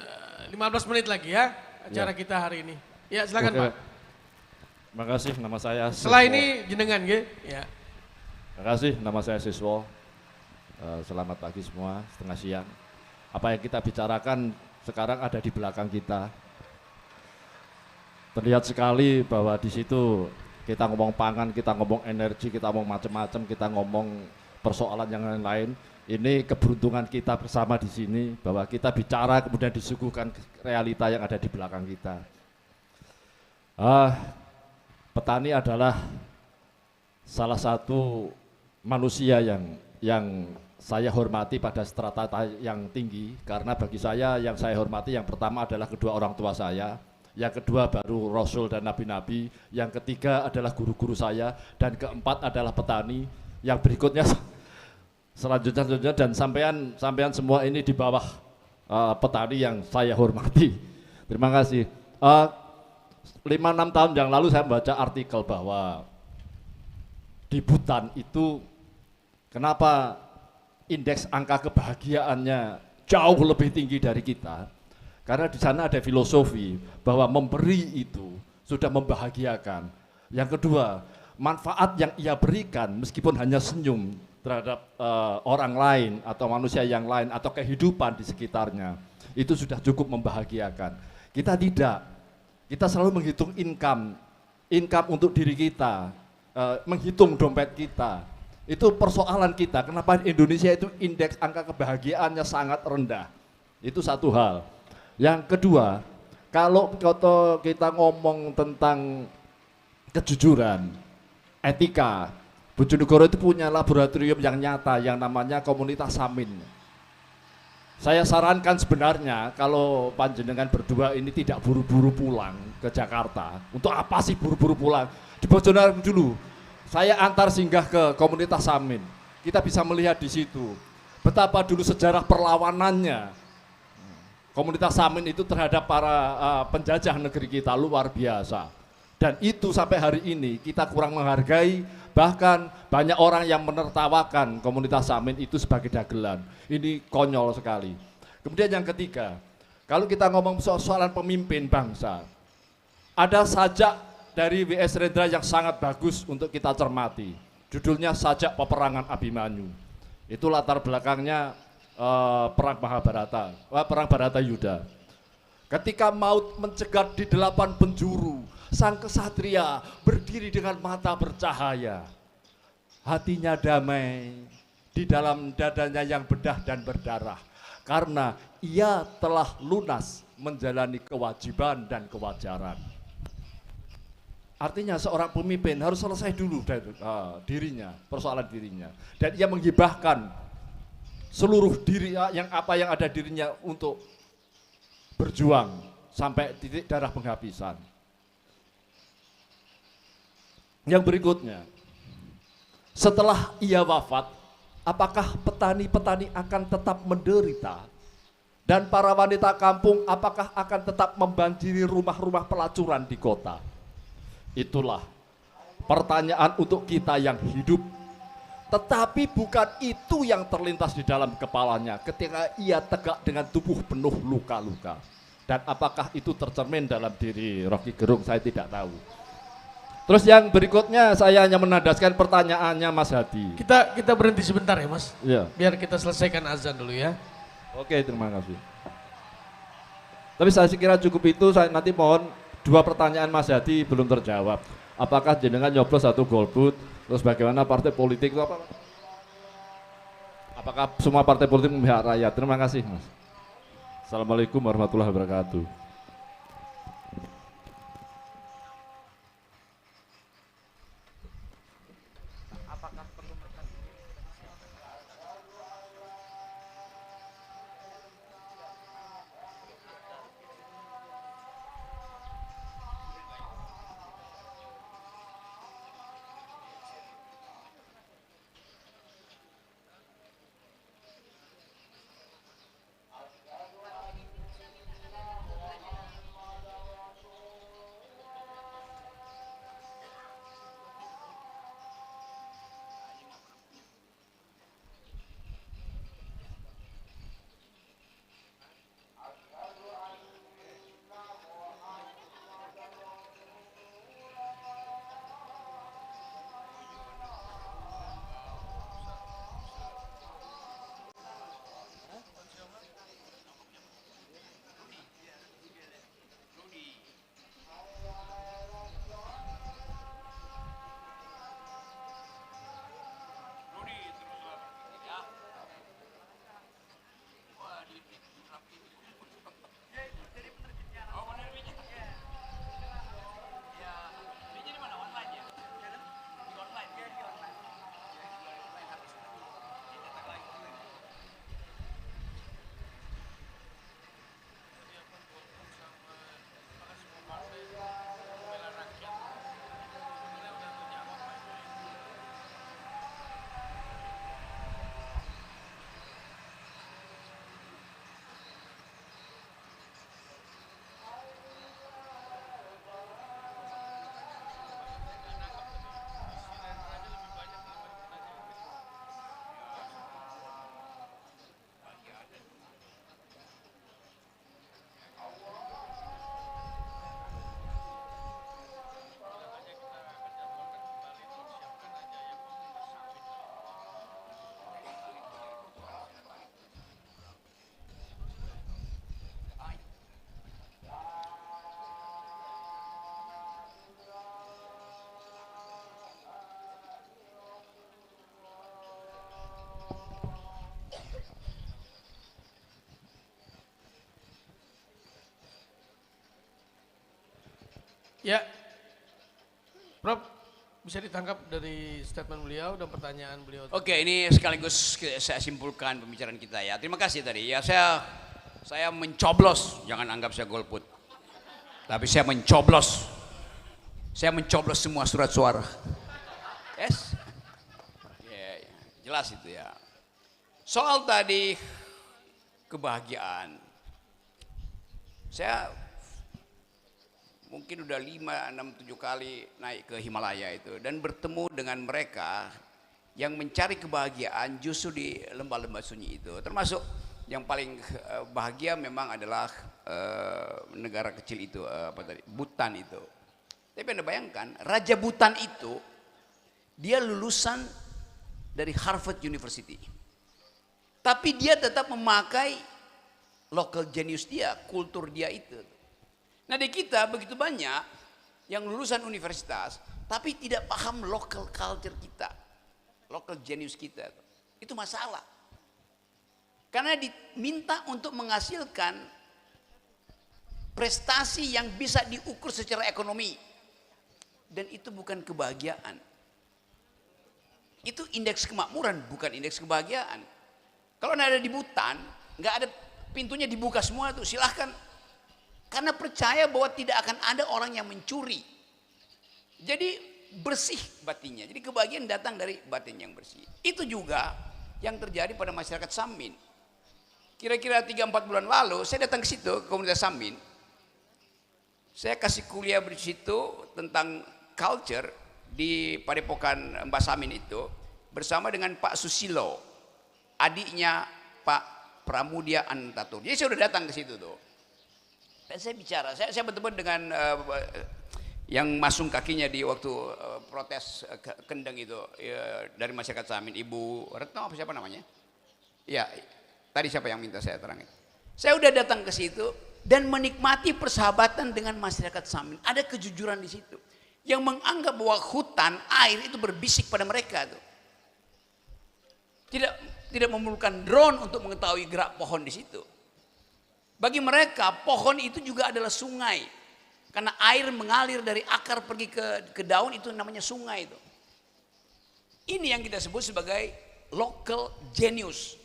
[SPEAKER 1] 15 menit lagi ya acara kita hari ini. Ya silakan Pak.
[SPEAKER 9] Terima kasih, nama saya Siswo.
[SPEAKER 1] Setelah ini jenengan ya.
[SPEAKER 9] Terima kasih, nama saya Siswo. Selamat pagi semua, setengah siang. Apa yang kita bicarakan sekarang ada di belakang kita. Terlihat sekali bahwa di situ kita ngomong pangan, kita ngomong energi, kita ngomong macam-macam, kita ngomong persoalan yang lain-lain. Ini keberuntungan kita bersama di sini bahwa kita bicara kemudian disuguhkan realita yang ada di belakang kita. Petani adalah salah satu manusia yang saya hormati pada strata yang tinggi, karena bagi saya yang saya hormati yang pertama adalah kedua orang tua saya, yang kedua baru Rasul dan Nabi-Nabi, yang ketiga adalah guru-guru saya, dan keempat adalah petani, yang berikutnya selanjutnya dan sampean semua ini di bawah petani yang saya hormati. Terima kasih. 5-6 tahun yang lalu saya membaca artikel bahwa di Bhutan itu kenapa indeks angka kebahagiaannya jauh lebih tinggi dari kita, karena di sana ada filosofi bahwa memberi itu sudah membahagiakan. Yang kedua, manfaat yang ia berikan meskipun hanya senyum terhadap orang lain atau manusia yang lain atau kehidupan di sekitarnya, itu sudah cukup membahagiakan. Kita tidak. Kita selalu menghitung income untuk diri kita, menghitung dompet kita. Itu persoalan kita, kenapa Indonesia itu indeks angka kebahagiaannya sangat rendah. Itu satu hal. Yang kedua, kalau kita ngomong tentang kejujuran, etika, Bojonegoro itu punya laboratorium yang nyata yang namanya komunitas Samin. Saya sarankan sebenarnya kalau panjenengan berdua ini tidak buru-buru pulang ke Jakarta. Untuk apa sih buru-buru pulang? Di Bojonegoro dulu, saya antar singgah ke komunitas Samin. Kita bisa melihat di situ betapa dulu sejarah perlawanannya komunitas Samin itu terhadap para penjajah negeri kita luar biasa. Dan itu sampai hari ini kita kurang menghargai, bahkan banyak orang yang menertawakan komunitas Samin itu sebagai dagelan. Ini konyol sekali. Kemudian yang ketiga, kalau kita ngomong soalan pemimpin bangsa, ada sajak dari W.S. Rendra yang sangat bagus untuk kita cermati. Judulnya Sajak Peperangan Abimanyu. Itu latar belakangnya perang Mahabharata, perang Baratayuda. Ketika maut mencegat di 8 penjuru, sang kesatria berdiri dengan mata bercahaya. Hatinya damai, di dalam dadanya yang bedah dan berdarah. Karena ia telah lunas menjalani kewajiban dan kewajaran. Artinya seorang pemimpin harus selesai dulu dari dirinya, persoalan dirinya. Dan ia menghibahkan seluruh diri yang ada dirinya untuk berjuang sampai titik darah penghabisan. Yang berikutnya, setelah ia wafat, apakah petani-petani akan tetap menderita? Dan para wanita kampung apakah akan tetap membanjiri rumah-rumah pelacuran di kota? Itulah pertanyaan untuk kita yang hidup. Tetapi bukan itu yang terlintas di dalam kepalanya ketika ia tegak dengan tubuh penuh luka-luka. Dan apakah itu tercermin dalam diri Rocky Gerung, saya tidak tahu. Terus yang berikutnya saya hanya menandaskan pertanyaannya Mas Hadi.
[SPEAKER 1] Kita berhenti sebentar ya Mas.
[SPEAKER 9] Iya.
[SPEAKER 1] Biar kita selesaikan azan dulu ya.
[SPEAKER 9] Oke, terima kasih. Tapi saya kira cukup itu, saya nanti mohon 2 pertanyaan Mas Hadi belum terjawab. Apakah jenengan nyoblos 1 golput? Terus bagaimana partai politik itu apa? Apakah semua partai politik memihak rakyat? Terima kasih Mas. Assalamualaikum warahmatullahi wabarakatuh.
[SPEAKER 1] Ya, Prof, bisa ditangkap dari statement beliau dan pertanyaan beliau.
[SPEAKER 2] Oke, ini sekaligus saya simpulkan pembicaraan kita ya. Terima kasih tadi ya. Saya mencoblos, jangan anggap saya golput. Tapi saya mencoblos. Saya mencoblos semua surat suara. Yes? Ya, jelas itu ya. Soal tadi kebahagiaan. Saya mungkin udah 5, 6, 7 kali naik ke Himalaya itu dan bertemu dengan mereka yang mencari kebahagiaan justru di lembah-lembah sunyi itu. Termasuk yang paling bahagia memang adalah negara kecil itu, Bhutan itu. Tapi Anda bayangkan, Raja Bhutan itu dia lulusan dari Harvard University. Tapi dia tetap memakai local genius dia, kultur dia itu. Nah di kita begitu banyak yang lulusan universitas tapi tidak paham local culture kita, local genius kita. Itu masalah. Karena diminta untuk menghasilkan prestasi yang bisa diukur secara ekonomi. Dan itu bukan kebahagiaan. Itu indeks kemakmuran, bukan indeks kebahagiaan. Kalau Anda ada di Bhutan, nggak ada pintunya dibuka semua tuh, silahkan. Karena percaya bahwa tidak akan ada orang yang mencuri. Jadi bersih batinnya. Jadi kebahagiaan datang dari batin yang bersih. Itu juga yang terjadi pada masyarakat Samin. Kira-kira 3-4 bulan lalu saya datang ke situ, ke komunitas Samin. Saya kasih kuliah di situ tentang culture di Padepokan Mbah Samin itu bersama dengan Pak Susilo, adiknya Pak Pramudia Anantatur. Jadi saya sudah datang ke situ tuh. Dan saya bicara, saya bertemu dengan yang masung kakinya di waktu protes Kendeng itu dari masyarakat Samin, Ibu Retno apa siapa namanya? Ya, tadi siapa yang minta saya terangin? Saya udah datang ke situ dan menikmati persahabatan dengan masyarakat Samin. Ada kejujuran di situ yang menganggap bahwa hutan, air itu berbisik pada mereka tuh. Tidak memerlukan drone untuk mengetahui gerak pohon di situ. Bagi mereka pohon itu juga adalah sungai. Karena air mengalir dari akar pergi ke daun itu namanya sungai itu. Ini yang kita sebut sebagai local genius.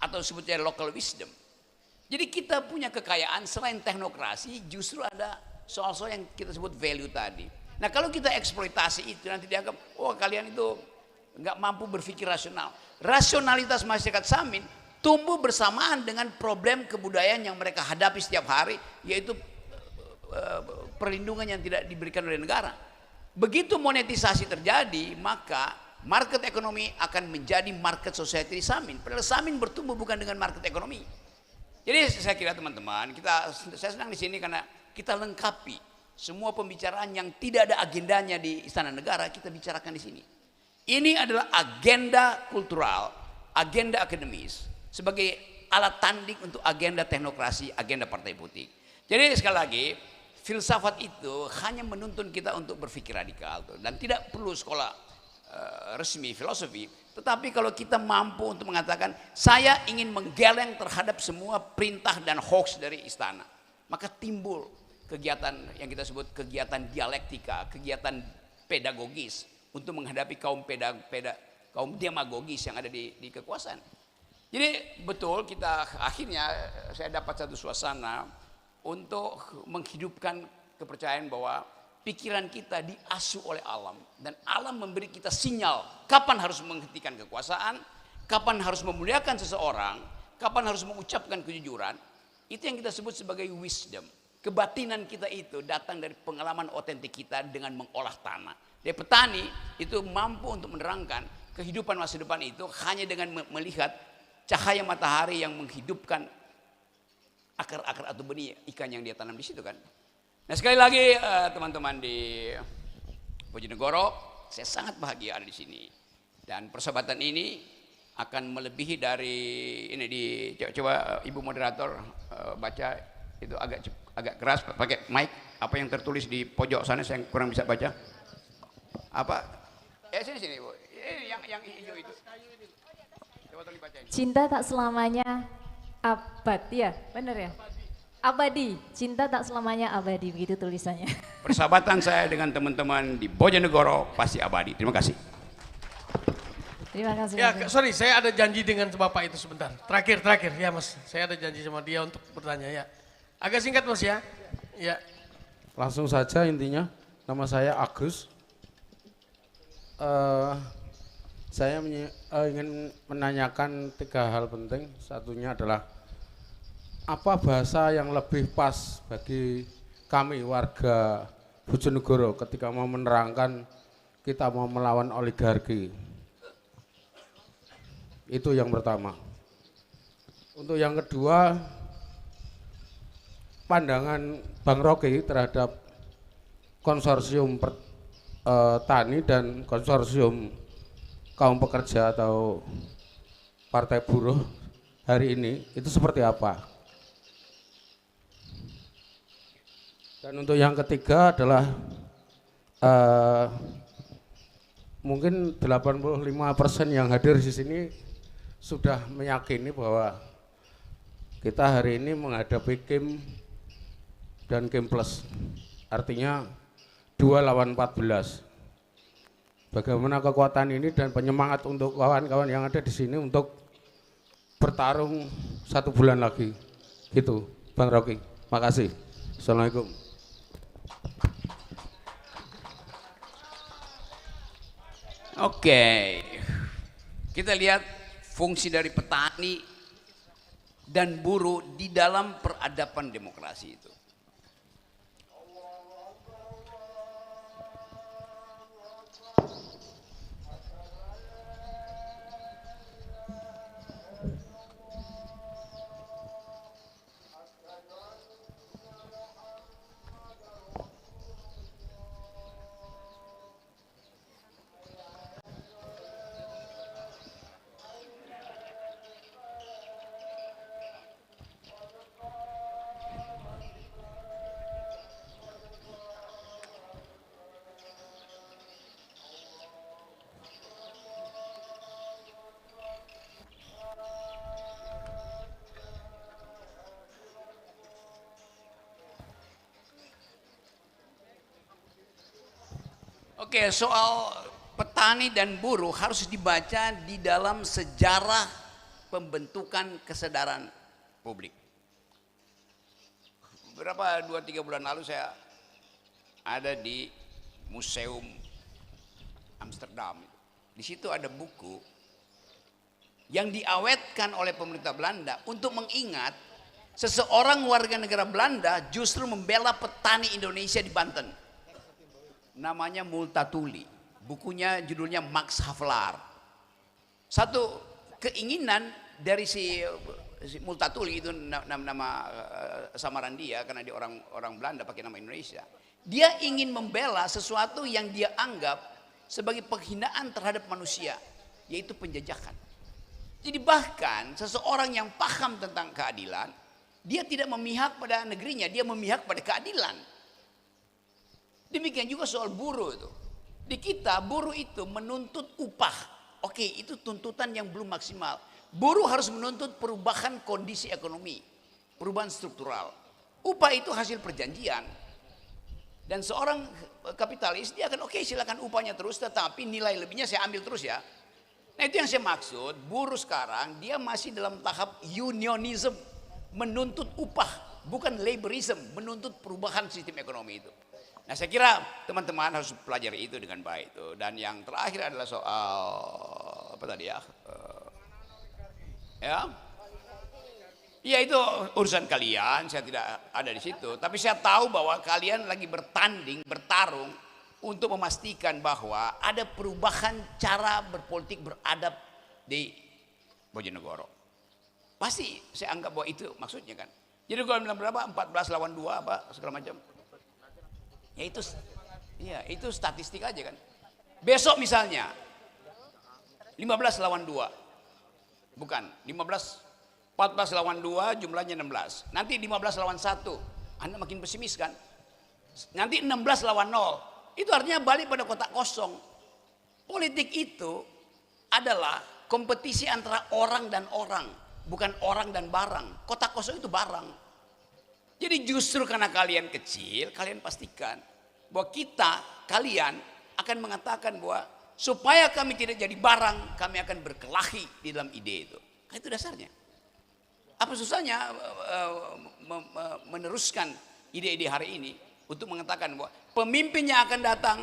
[SPEAKER 2] Atau sebutnya local wisdom. Jadi kita punya kekayaan selain teknokrasi justru ada soal-soal yang kita sebut value tadi. Nah kalau kita eksploitasi itu nanti dianggap, oh kalian itu nggak mampu berpikir rasional. Rasionalitas masyarakat Samin tumbuh bersamaan dengan problem kebudayaan yang mereka hadapi setiap hari, yaitu perlindungan yang tidak diberikan oleh negara. Begitu monetisasi terjadi, maka market ekonomi akan menjadi market society di Samin. Padahal Samin bertumbuh bukan dengan market ekonomi. Jadi saya kira teman-teman, saya senang di sini karena kita lengkapi semua pembicaraan yang tidak ada agendanya di Istana Negara, kita bicarakan di sini. Ini adalah agenda kultural, agenda akademis, sebagai alat tanding untuk agenda teknokrasi, agenda partai politik. Jadi sekali lagi, filsafat itu hanya menuntun kita untuk berpikir radikal dan tidak perlu sekolah resmi filosofi. Tetapi kalau kita mampu untuk mengatakan saya ingin menggeleng terhadap semua perintah dan hoax dari istana, maka timbul kegiatan yang kita sebut kegiatan dialektika, kegiatan pedagogis untuk menghadapi kaum demagogis yang ada di kekuasaan. Jadi betul kita akhirnya saya dapat satu suasana untuk menghidupkan kepercayaan bahwa pikiran kita diasuh oleh alam dan alam memberi kita sinyal kapan harus menghentikan kekuasaan, kapan harus memuliakan seseorang, kapan harus mengucapkan kejujuran. Itu yang kita sebut sebagai wisdom. Kebatinan kita itu datang dari pengalaman otentik kita dengan mengolah tanah. Dari petani itu mampu untuk menerangkan kehidupan masa depan itu hanya dengan melihat cahaya matahari yang menghidupkan akar-akar atau benih ikan yang dia tanam di situ kan. Nah sekali lagi teman-teman di Bojonegoro, saya sangat bahagia ada di sini. Dan persahabatan ini akan melebihi dari ini coba Ibu moderator baca itu agak keras pakai mic apa yang tertulis di pojok sana saya kurang bisa baca. Apa? Sini Bu. Yang hijau itu. Coba tolong dibacain.
[SPEAKER 10] Cinta tak selamanya abad ya, benar ya? Abadi, cinta tak selamanya abadi, begitu tulisannya.
[SPEAKER 2] Persahabatan saya dengan teman-teman di Bojonegoro pasti abadi. Terima kasih.
[SPEAKER 10] Terima kasih.
[SPEAKER 1] Ya, sorry, saya ada janji dengan Bapak itu sebentar. Terakhir ya Mas, saya ada janji sama dia untuk bertanya ya. Agak singkat Mas ya. Ya.
[SPEAKER 11] Langsung saja intinya, nama saya Agus. Saya ingin menanyakan 3 hal penting. Satunya adalah apa bahasa yang lebih pas bagi kami warga Bojonegoro ketika mau menerangkan kita mau melawan oligarki. Itu yang pertama. Untuk yang kedua, pandangan Bang Rocky terhadap konsorsium tani dan konsorsium kaum pekerja atau partai buruh hari ini itu seperti apa? Dan untuk yang ketiga adalah mungkin 85% yang hadir di sini sudah meyakini bahwa kita hari ini menghadapi Kim dan Kim Plus, artinya 2 lawan 14. Bagaimana kekuatan ini dan penyemangat untuk kawan-kawan yang ada di sini untuk bertarung 1 bulan lagi, gitu, Bang Rocky. Makasih. Assalamualaikum.
[SPEAKER 2] Oke, kita lihat fungsi dari petani dan buruh di dalam peradaban demokrasi itu. Oke, soal petani dan buruh harus dibaca di dalam sejarah pembentukan kesadaran publik. Berapa 2-3 bulan lalu saya ada di Museum Amsterdam. Di situ ada buku yang diawetkan oleh pemerintah Belanda untuk mengingat seseorang warga negara Belanda justru membela petani Indonesia di Banten. Namanya Multatuli, bukunya judulnya Max Havelaar. Satu keinginan dari si Multatuli itu nama samaran dia karena dia orang Belanda pakai nama Indonesia. Dia ingin membela sesuatu yang dia anggap sebagai penghinaan terhadap manusia, yaitu penjajahan. Jadi bahkan seseorang yang paham tentang keadilan, dia tidak memihak pada negerinya, dia memihak pada keadilan. Demikian juga soal buruh itu. Di kita buruh itu menuntut upah. Oke, itu tuntutan yang belum maksimal. Buruh harus menuntut perubahan kondisi ekonomi, perubahan struktural. Upah itu hasil perjanjian. Dan seorang kapitalis dia akan oke, silakan upahnya terus, tetapi nilai lebihnya saya ambil terus ya. Nah itu yang saya maksud, buruh sekarang dia masih dalam tahap unionism, menuntut upah, bukan laborism, menuntut perubahan sistem ekonomi itu. Nah saya kira teman-teman harus pelajari itu dengan baik itu. Dan yang terakhir adalah soal apa tadi ya? Ya itu urusan kalian, saya tidak ada di situ. Tapi saya tahu bahwa kalian lagi bertarung untuk memastikan bahwa ada perubahan cara berpolitik beradab di Bojonegoro. Pasti saya anggap bahwa itu maksudnya kan. Jadi kalau bilang berapa? 14 lawan 2 apa segala macam. Ya itu statistik aja kan. Besok misalnya 15 lawan 2. Bukan, 14 lawan 2 jumlahnya 16. Nanti 15 lawan 1. Anda makin pesimis kan? Nanti 16 lawan 0. Itu artinya balik pada kotak kosong. Politik itu adalah kompetisi antara orang dan orang, bukan orang dan barang. Kotak kosong itu barang. Jadi justru karena kalian kecil, kalian pastikan bahwa kalian akan mengatakan bahwa supaya kami tidak jadi barang, kami akan berkelahi di dalam ide itu. Itu dasarnya. Apa susahnya meneruskan ide-ide hari ini untuk mengatakan bahwa pemimpin yang akan datang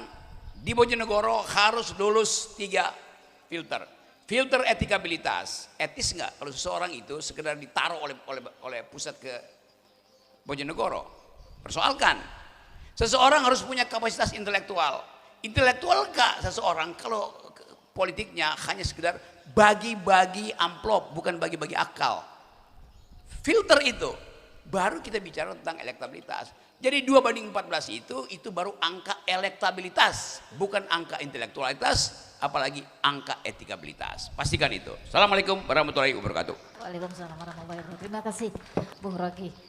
[SPEAKER 2] di Bojonegoro harus lulus 3 filter. Filter etikabilitas, etis nggak kalau seseorang itu sekedar ditaruh oleh pusat ke Bojonegoro? Persoalkan, seseorang harus punya kapasitas intelektual. Intelektual nggak seseorang kalau politiknya hanya sekedar bagi-bagi amplop, bukan bagi-bagi akal. Filter itu, baru kita bicara tentang elektabilitas. Jadi 2:14 itu baru angka elektabilitas, bukan angka intelektualitas, apalagi angka etikabilitas. Pastikan itu. Assalamualaikum warahmatullahi wabarakatuh.
[SPEAKER 10] Waalaikumsalam warahmatullahi wabarakatuh. Terima kasih Bung Rocky.